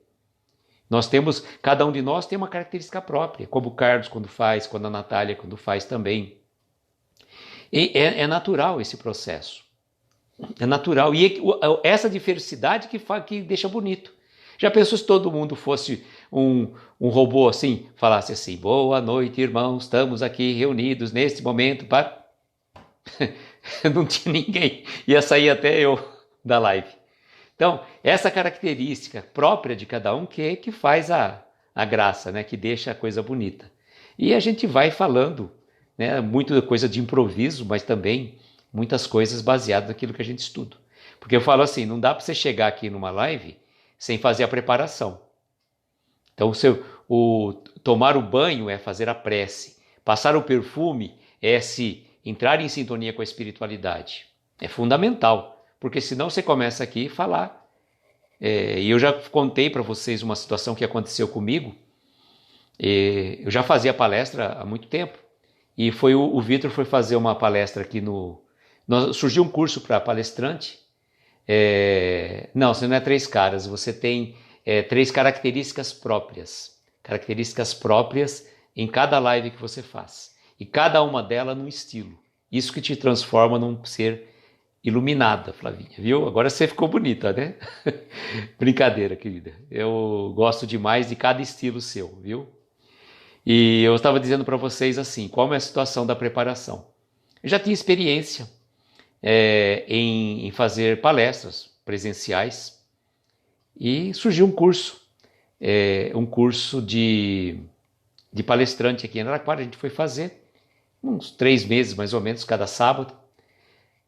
Cada um de nós tem uma característica própria, como o Carlos quando faz, quando a Natália quando faz também. E é natural esse processo. É natural. E essa diversidade que deixa bonito. Já pensou se todo mundo fosse um robô assim, falasse assim: boa noite, irmãos, estamos aqui reunidos neste momento para... Não tinha ninguém, ia sair até eu da live. Então, essa característica própria de cada um que faz a graça, né? Que deixa a coisa bonita. E a gente vai falando, né? Muita coisa de improviso, mas também muitas coisas baseadas naquilo que a gente estuda. Porque eu falo assim, não dá para você chegar aqui numa live sem fazer a preparação. Então, tomar o banho é fazer a prece. Passar o perfume é se entrar em sintonia com a espiritualidade. É fundamental, porque senão você começa aqui a falar. E eu já contei para vocês uma situação que aconteceu comigo. Eu já fazia palestra há muito tempo. E o Vitor foi fazer uma palestra aqui surgiu um curso para palestrante. Não, você não é 3 caras, você tem 3 características próprias. Características próprias em cada live que você faz. E cada uma delas num estilo. Isso que te transforma num ser iluminada, Flavinha, viu? Agora você ficou bonita, né? Brincadeira, querida. Eu gosto demais de cada estilo seu, viu? E eu estava dizendo para vocês assim, qual é a situação da preparação? Eu já tinha experiência em fazer palestras presenciais e surgiu um curso de palestrante aqui em Araraquara. A gente foi fazer uns 3 meses mais ou menos cada sábado.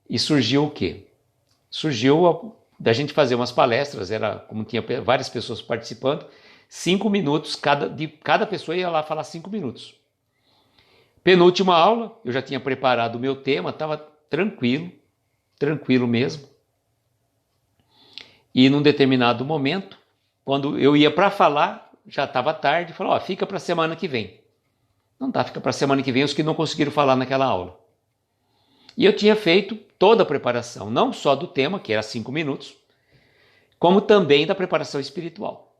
E surgiu o quê? Surgiu da gente fazer umas palestras, como tinha várias pessoas participando, 5 minutos, cada pessoa ia lá falar 5 minutos. Penúltima aula, eu já tinha preparado o meu tema, estava tranquilo mesmo. E num determinado momento, quando eu ia para falar, já estava tarde, falou, fica para a semana que vem. Não dá, fica para a semana que vem os que não conseguiram falar naquela aula. E eu tinha feito toda a preparação, não só do tema, que era 5 minutos, como também da preparação espiritual.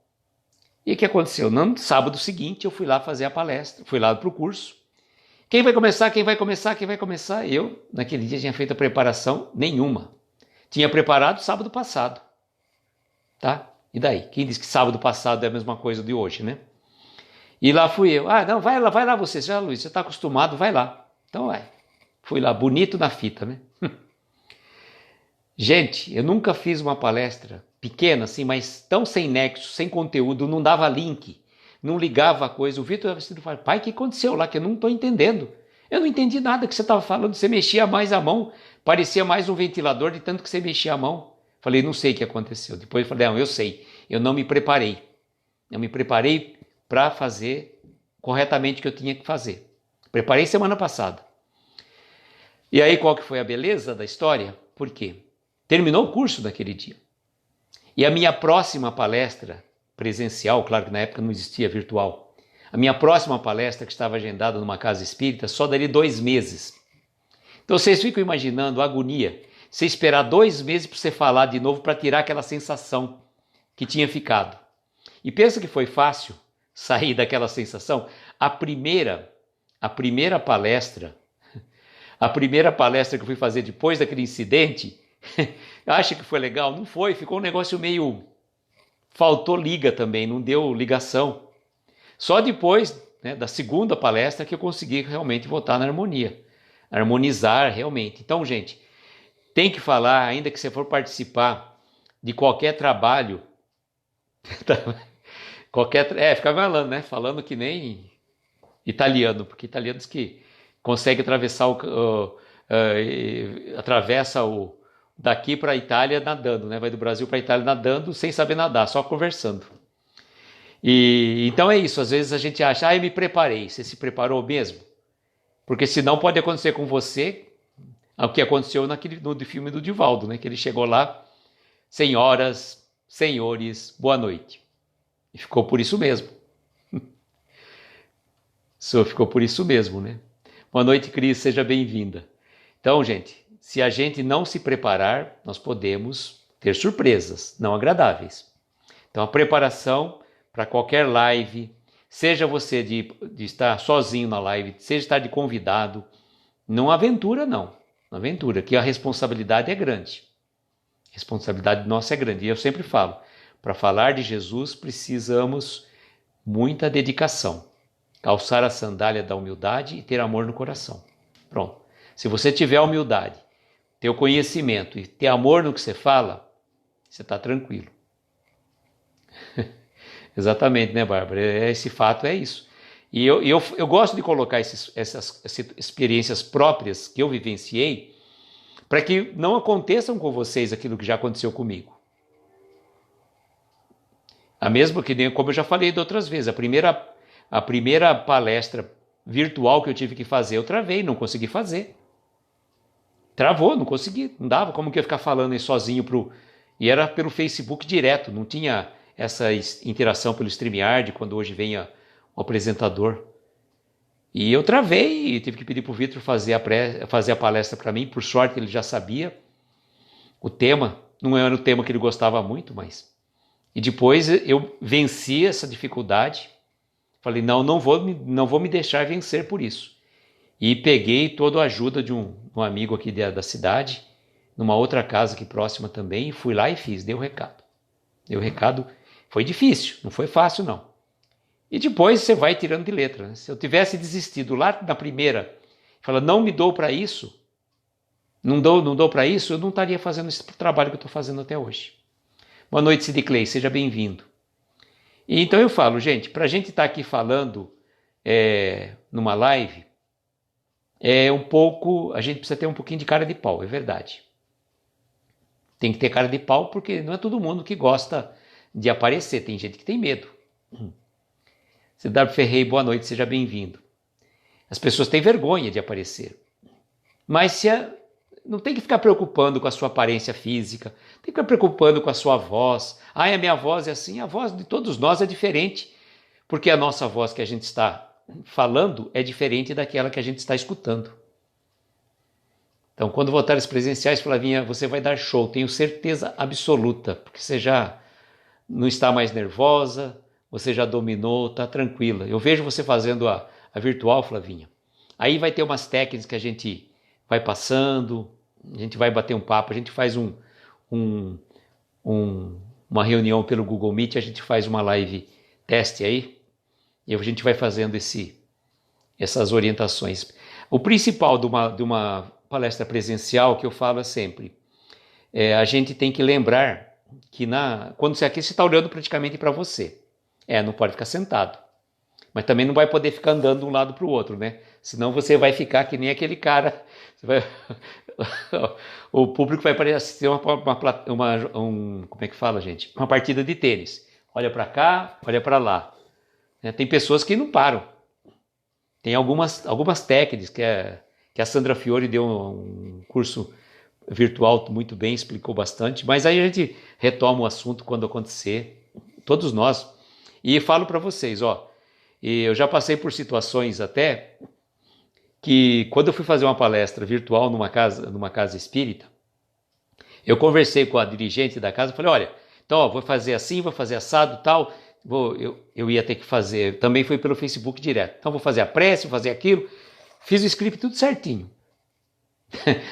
E o que aconteceu? No sábado seguinte, eu fui lá fazer a palestra, fui lá para o curso. Quem vai começar? Quem vai começar? Quem vai começar? Eu, naquele dia, tinha feito a preparação nenhuma. Tinha preparado sábado passado. Tá? E daí? Quem disse que sábado passado é a mesma coisa de hoje, né? E lá fui eu. Não, vai lá você. Já, Luiz, você está acostumado, vai lá. Então vai. Fui lá, bonito na fita, né? Gente, eu nunca fiz uma palestra pequena assim, mas tão sem nexo, sem conteúdo, não dava link, não ligava a coisa. O Vitor falou, pai, o que aconteceu lá? Que eu não estou entendendo. Eu não entendi nada que você estava falando, você mexia mais a mão, parecia mais um ventilador de tanto que você mexia a mão. Falei, não sei o que aconteceu. Depois eu falei, não, eu sei, eu não me preparei. Eu me preparei para fazer corretamente o que eu tinha que fazer. Preparei semana passada. E aí qual que foi a beleza da história? Por quê? Terminou o curso daquele dia. E a minha próxima palestra presencial, claro que na época não existia virtual, a minha próxima palestra que estava agendada numa casa espírita só daria 2 meses. Então vocês ficam imaginando a agonia, você esperar 2 meses para você falar de novo para tirar aquela sensação que tinha ficado. E pensa que foi fácil sair daquela sensação? A primeira palestra que eu fui fazer depois daquele incidente, acha que foi legal? Não foi, ficou um negócio meio... Faltou liga também, não deu ligação. Só depois, né, da segunda palestra que eu consegui realmente voltar na harmonia. Harmonizar realmente. Então, gente, tem que falar, ainda que você for participar de qualquer trabalho, fica falando, né? Falando que nem italiano, porque italiano diz que consegue atravessar daqui para a Itália nadando, né? Vai do Brasil para a Itália nadando sem saber nadar, só conversando. E então é isso, às vezes a gente acha, eu me preparei. Você se preparou mesmo? Porque senão pode acontecer com você o que aconteceu no filme do Divaldo, né? Que ele chegou lá, senhoras, senhores, boa noite. E ficou por isso mesmo. Ficou por isso mesmo, né? Boa noite, Cris, seja bem-vinda. Então, gente, se a gente não se preparar, nós podemos ter surpresas não agradáveis. Então, a preparação para qualquer live, seja você de estar sozinho na live, seja estar de convidado, não aventura não. Não aventura, que a responsabilidade é grande. A responsabilidade nossa é grande. E eu sempre falo, para falar de Jesus precisamos muita dedicação. Calçar a sandália da humildade e ter amor no coração. Pronto. Se você tiver humildade, ter o conhecimento e ter amor no que você fala, você está tranquilo. Exatamente, né, Bárbara? Esse fato é isso. E eu gosto de colocar essas experiências próprias que eu vivenciei para que não aconteçam com vocês aquilo que já aconteceu comigo. A mesma que nem como eu já falei de outras vezes, a primeira palestra virtual que eu tive que fazer, eu travei, não consegui fazer. Travou, não consegui, não dava. Como que eu ia ficar falando aí sozinho E era pelo Facebook direto, não tinha essa interação pelo StreamYard, quando hoje vem o apresentador. E eu travei e tive que pedir para o Vitor fazer a palestra para mim. Por sorte, ele já sabia o tema. Não era o tema que ele gostava muito, mas... E depois eu venci essa dificuldade. Falei, não vou me deixar vencer por isso. E peguei toda a ajuda de um amigo aqui da cidade, numa outra casa aqui próxima também, e fui lá e fiz, dei o recado. Dei o recado, foi difícil, não foi fácil não. E depois você vai tirando de letra. Né? Se eu tivesse desistido lá na primeira, falando, não me dou para isso, não dou para isso, eu não estaria fazendo esse trabalho que eu estou fazendo até hoje. Boa noite, Sid Clay, seja bem-vindo. E então eu falo, gente, para a gente estar aqui falando numa live, a gente precisa ter um pouquinho de cara de pau, é verdade. Tem que ter cara de pau porque não é todo mundo que gosta de aparecer, tem gente que tem medo. Cidar Ferrei, boa noite, seja bem-vindo. As pessoas têm vergonha de aparecer. Mas não tem que ficar preocupando com a sua aparência física, tem que ficar preocupando com a sua voz. A minha voz é assim, a voz de todos nós é diferente, porque a nossa voz que a gente está falando é diferente daquela que a gente está escutando. Então, quando voltares presenciais, Flavinha, você vai dar show, tenho certeza absoluta, porque você já não está mais nervosa, você já dominou, está tranquila. Eu vejo você fazendo a virtual, Flavinha. Aí vai ter umas técnicas que a gente vai passando, a gente vai bater um papo, a gente faz uma reunião pelo Google Meet, a gente faz uma live teste aí, e a gente vai fazendo essas orientações. O principal de uma palestra presencial que eu falo é sempre, a gente tem que lembrar que quando você aqui, você está olhando praticamente para você. Não pode ficar sentado. Mas também não vai poder ficar andando de um lado para o outro, né? Senão você vai ficar que nem aquele cara. O público vai parecer como é que fala, gente? Uma partida de tênis. Olha para cá, olha para lá. Tem pessoas que não param. Tem algumas técnicas que a Sandra Fiore deu um curso virtual muito bem, explicou bastante. Mas aí a gente retoma o assunto quando acontecer. Todos nós. E falo para vocês, eu já passei por situações até que quando eu fui fazer uma palestra virtual numa casa espírita, eu conversei com a dirigente da casa, falei, olha, então vou fazer assim, vou fazer assado, tal, eu ia ter que fazer, também foi pelo Facebook direto, então vou fazer a prece, vou fazer aquilo, fiz o script tudo certinho.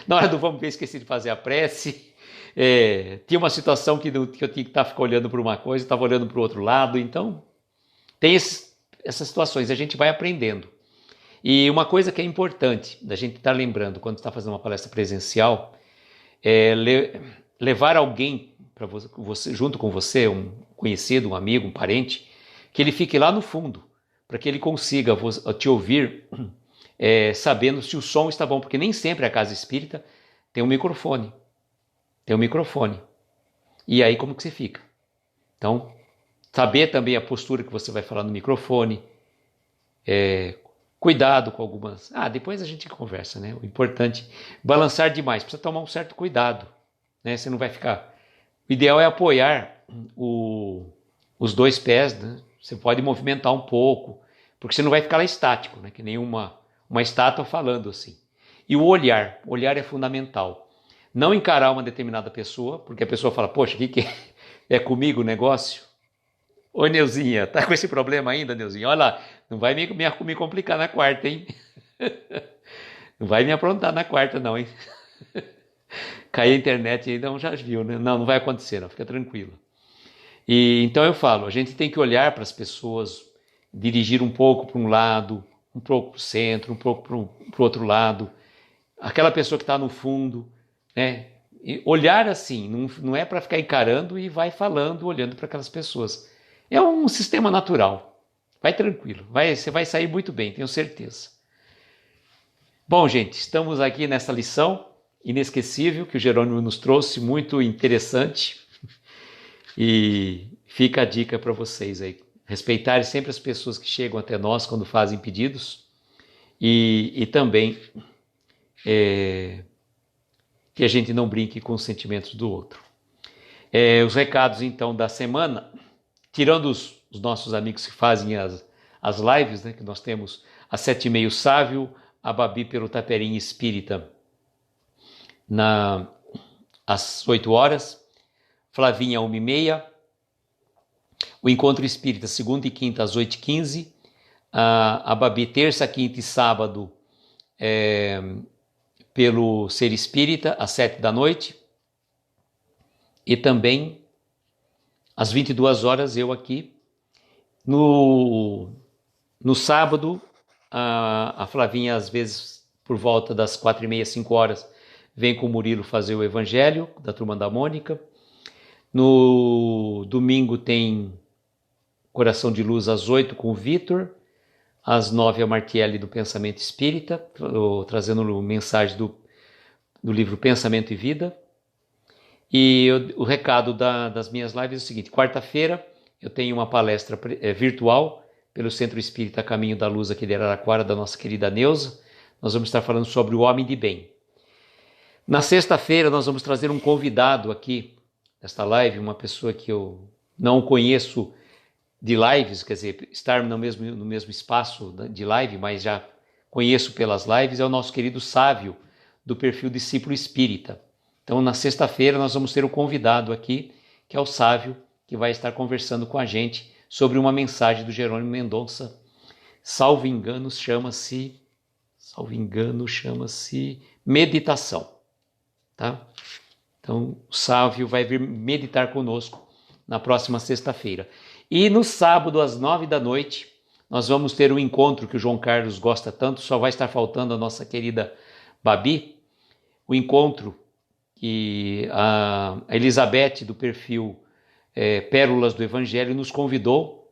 Na hora do vamos ver, esqueci de fazer a prece. Tinha uma situação que eu tinha que ficar olhando para uma coisa, estava olhando para o outro lado, então tem essas situações, a gente vai aprendendo. E uma coisa que é importante da gente estar lembrando quando está fazendo uma palestra presencial é levar alguém para você, junto com você, um conhecido, um amigo, um parente, que ele fique lá no fundo, para que ele consiga te ouvir sabendo se o som está bom, porque nem sempre a casa espírita tem um microfone. E aí como que você fica? Então, saber também a postura que você vai falar no microfone, cuidado com algumas... depois a gente conversa, né? O importante, balançar demais, precisa tomar um certo cuidado, né? Você não vai ficar... O ideal é apoiar os dois pés, né? Você pode movimentar um pouco, porque você não vai ficar lá estático, né? Que nem uma estátua falando assim. E o olhar é fundamental. Não encarar uma determinada pessoa, porque a pessoa fala, poxa, o que é comigo o negócio? Oi, Neuzinha, tá com esse problema ainda, Neuzinha? Olha lá, não vai me complicar na quarta, hein? Não vai me aprontar na quarta, não, hein? Cair a internet aí, não já viu, né? Não vai acontecer, não, fica tranquilo. E então eu falo, a gente tem que olhar para as pessoas, dirigir um pouco para um lado, um pouco para o centro, um pouco para o outro lado. Aquela pessoa que está no fundo, né? E olhar assim, não é para ficar encarando e vai falando, olhando para aquelas pessoas. É um sistema natural. Vai tranquilo, você vai sair muito bem, tenho certeza. Bom, gente, estamos aqui nessa lição inesquecível que o Jerônimo nos trouxe, muito interessante. E fica a dica para vocês aí. Respeitarem sempre as pessoas que chegam até nós quando fazem pedidos. E também que a gente não brinque com os sentimentos do outro. Os recados, então, da semana, tirando os nossos amigos que fazem as lives, né, que nós temos às 7h30 Sávio, a Babi pelo Taperinha Espírita às 8 horas, Flavinha 1h30, o Encontro Espírita segunda e quinta às 8h15, a Babi terça, quinta e sábado pelo Ser Espírita às 7 da noite, e também às 22 horas eu aqui. No sábado, a Flavinha, às vezes, por volta das 4h30, 5 horas, vem com o Murilo fazer o Evangelho, da Turma da Mônica. No domingo tem Coração de Luz às 8 com o Vitor. Às 9 a Martiele do Pensamento Espírita, trazendo mensagem do livro Pensamento e Vida. E o recado das minhas lives é o seguinte: quarta-feira eu tenho uma palestra virtual pelo Centro Espírita Caminho da Luz aqui de Araraquara, da nossa querida Neuza. Nós vamos estar falando sobre o homem de bem. Na sexta-feira nós vamos trazer um convidado aqui nesta live, uma pessoa que eu não conheço de lives, quer dizer, estar no mesmo espaço de live, mas já conheço pelas lives, é o nosso querido Sávio, do perfil Discípulo Espírita. Então, na sexta-feira, nós vamos ter um convidado aqui, que é o Sávio, que vai estar conversando com a gente sobre uma mensagem do Jerônimo Mendonça. Salvo engano, chama-se Meditação. Tá? Então, o Sávio vai vir meditar conosco na próxima sexta-feira. E no sábado, às 9 da noite, nós vamos ter um encontro que o João Carlos gosta tanto, só vai estar faltando a nossa querida Babi, o encontro que a Elizabeth, do perfil Pérolas do Evangelho, nos convidou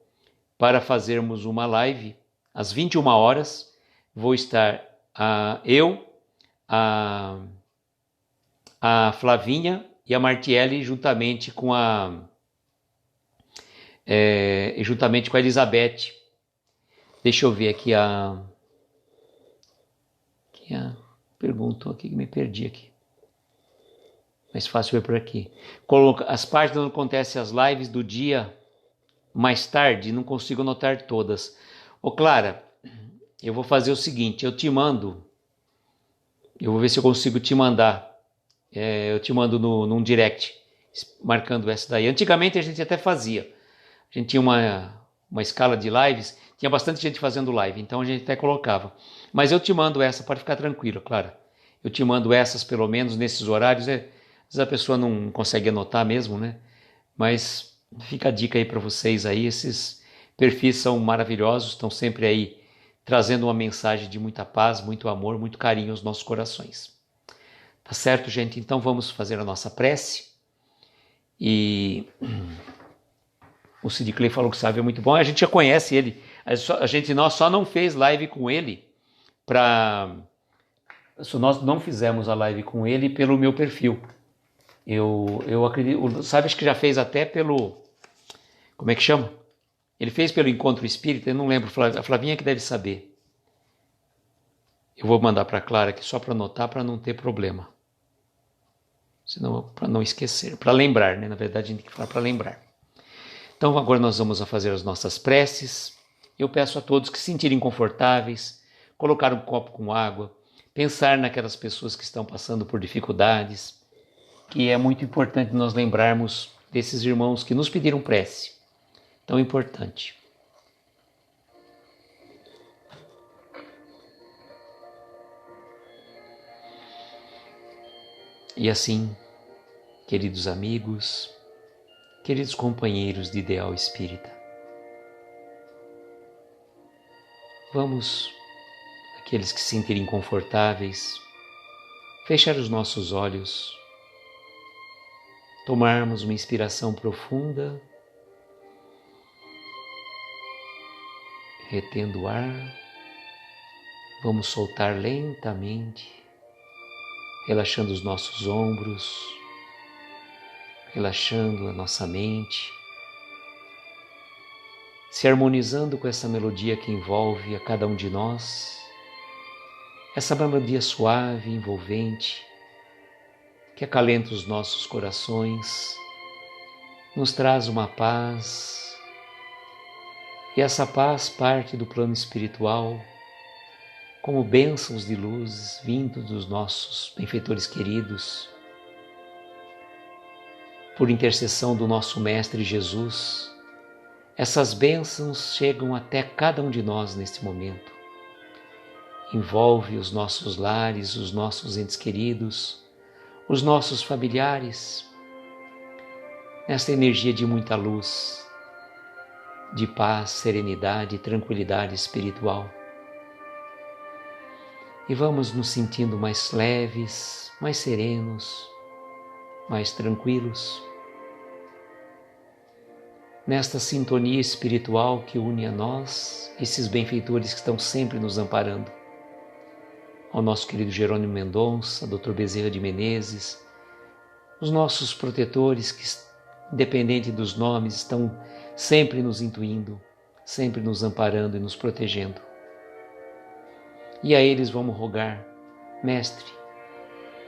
para fazermos uma live às 21 horas. Vou estar eu, a Flavinha e a Martiele, juntamente com a Elizabeth. Deixa eu ver aqui perguntou aqui que me perdi aqui. Mais fácil ver por aqui. As partes onde acontecem as lives do dia mais tarde, não consigo anotar todas. Ô Clara, eu vou fazer o seguinte, eu vou ver se eu consigo te mandar. Eu te mando num direct, marcando essa daí. Antigamente a gente até fazia. A gente tinha uma escala de lives, tinha bastante gente fazendo live, então a gente até colocava. Mas eu te mando essa, pode ficar tranquilo, Clara. Eu te mando essas, pelo menos, nesses horários. Às vezes a pessoa não consegue anotar mesmo, né? Mas fica a dica aí para vocês aí. Esses perfis são maravilhosos, estão sempre aí trazendo uma mensagem de muita paz, muito amor, muito carinho aos nossos corações. Tá certo, gente? Então vamos fazer a nossa prece. E o Sid Clay falou que sabe, é muito bom. A gente já conhece ele. Nós só não fez live com ele nós não fizemos a live com ele pelo meu perfil. Eu acredito, sabe, acho que já fez até pelo, como é que chama? Ele fez pelo Encontro Espírita, eu não lembro, a Flavinha que deve saber. Eu vou mandar para a Clara aqui só para anotar, para não ter problema. Senão, para não esquecer, para lembrar, né? Na verdade, a gente tem que falar para lembrar. Então, agora nós vamos fazer as nossas preces. Eu peço a todos que se sentirem confortáveis, colocar um copo com água, pensar naquelas pessoas que estão passando por dificuldades, que é muito importante nós lembrarmos desses irmãos que nos pediram prece. Tão importante. E assim, queridos amigos, queridos companheiros de ideal espírita, vamos, aqueles que se sentirem confortáveis, fechar os nossos olhos, tomarmos uma inspiração profunda, retendo o ar, vamos soltar lentamente, relaxando os nossos ombros, relaxando a nossa mente, se harmonizando com essa melodia que envolve a cada um de nós, essa melodia suave, envolvente, que acalenta os nossos corações, nos traz uma paz, e essa paz parte do plano espiritual, como bênçãos de luz vindo dos nossos benfeitores queridos, por intercessão do nosso Mestre Jesus. Essas bênçãos chegam até cada um de nós neste momento. Envolve os nossos lares, os nossos entes queridos, os nossos familiares, nesta energia de muita luz, de paz, serenidade e tranquilidade espiritual. E vamos nos sentindo mais leves, mais serenos, mais tranquilos, nesta sintonia espiritual que une a nós, esses benfeitores que estão sempre nos amparando, ao nosso querido Jerônimo Mendonça, Dr. Bezerra de Menezes, os nossos protetores que, independente dos nomes, estão sempre nos intuindo, sempre nos amparando e nos protegendo. E a eles vamos rogar: Mestre,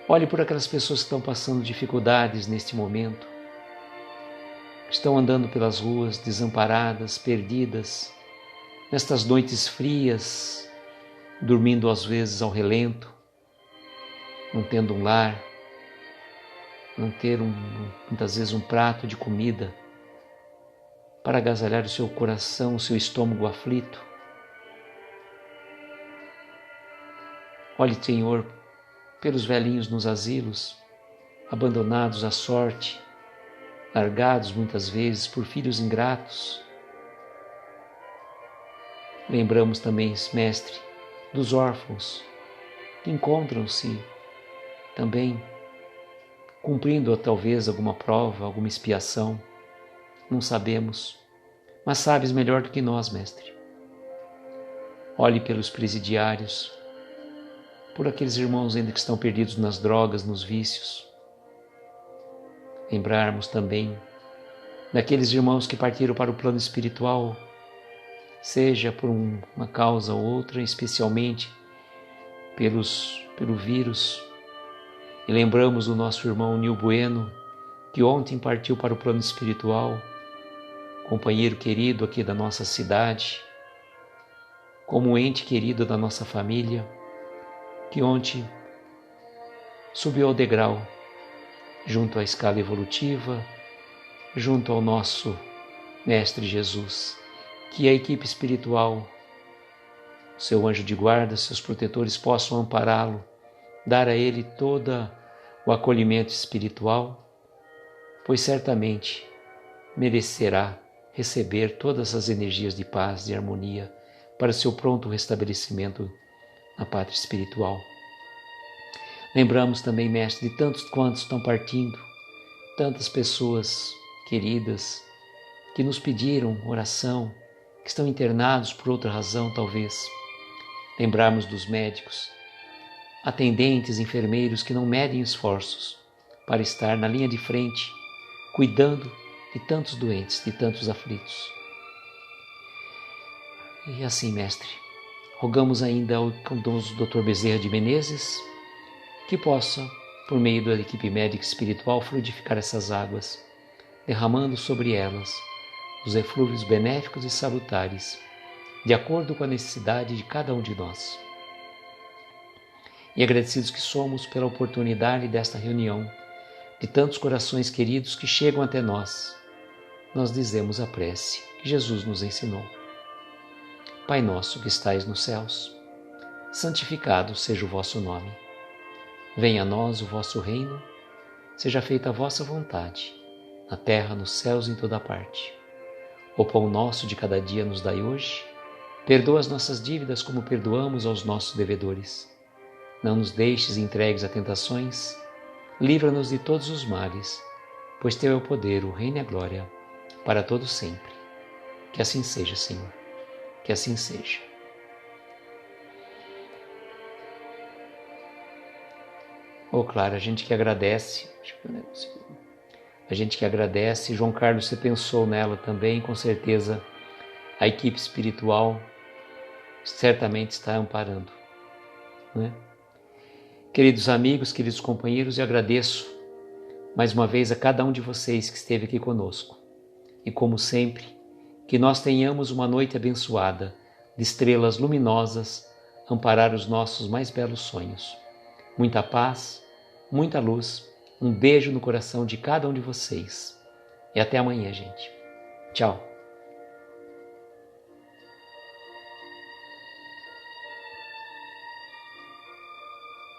olhe por aquelas pessoas que estão passando dificuldades neste momento, que estão andando pelas ruas desamparadas, perdidas, nestas noites frias, dormindo às vezes ao relento, não tendo um lar, não ter muitas vezes um prato de comida para agasalhar o seu coração, o seu estômago aflito. Olhe, Senhor, pelos velhinhos nos asilos, abandonados à sorte, largados muitas vezes por filhos ingratos. Lembramos também, Mestre, dos órfãos que encontram-se também cumprindo talvez alguma prova, alguma expiação, não sabemos, mas sabes melhor do que nós, Mestre. Olhe pelos presidiários, por aqueles irmãos ainda que estão perdidos nas drogas, nos vícios. Lembrarmos também daqueles irmãos que partiram para o plano espiritual, seja por uma causa ou outra, especialmente pelo vírus. E lembramos do nosso irmão Nil Bueno, que ontem partiu para o plano espiritual, companheiro querido aqui da nossa cidade, como ente querido da nossa família, que ontem subiu ao degrau, junto à escala evolutiva, junto ao nosso Mestre Jesus, que a equipe espiritual, seu anjo de guarda, seus protetores possam ampará-lo, dar a ele todo o acolhimento espiritual, pois certamente merecerá receber todas as energias de paz e harmonia para seu pronto restabelecimento na pátria espiritual. Lembramos também, Mestre, de tantos quantos estão partindo, tantas pessoas queridas que nos pediram oração, que estão internados por outra razão talvez. Lembrarmos dos médicos, atendentes, enfermeiros que não medem esforços para estar na linha de frente, cuidando de tantos doentes, de tantos aflitos. E assim, Mestre, rogamos ainda ao Dr. Bezerra de Menezes que possa, por meio da equipe médica espiritual, fluidificar essas águas, derramando sobre elas os eflúvios benéficos e salutares, de acordo com a necessidade de cada um de nós. E agradecidos que somos pela oportunidade desta reunião, de tantos corações queridos que chegam até nós, nós dizemos a prece que Jesus nos ensinou. Pai nosso que estais nos céus, santificado seja o vosso nome. Venha a nós o vosso reino, seja feita a vossa vontade, na terra, nos céus e em toda parte. O pão nosso de cada dia nos dai hoje, perdoa as nossas dívidas como perdoamos aos nossos devedores. Não nos deixes entregues a tentações, livra-nos de todos os males, pois Teu é o poder, o reino e a glória, para todos sempre. Que assim seja, Senhor, que assim seja. Claro, a gente que agradece, João Carlos, você pensou nela também, com certeza a equipe espiritual certamente está amparando, né? Queridos amigos, queridos companheiros, eu agradeço mais uma vez a cada um de vocês que esteve aqui conosco. E como sempre, que nós tenhamos uma noite abençoada, de estrelas luminosas, amparar os nossos mais belos sonhos. Muita paz, muita luz, um beijo no coração de cada um de vocês. E até amanhã, gente. Tchau.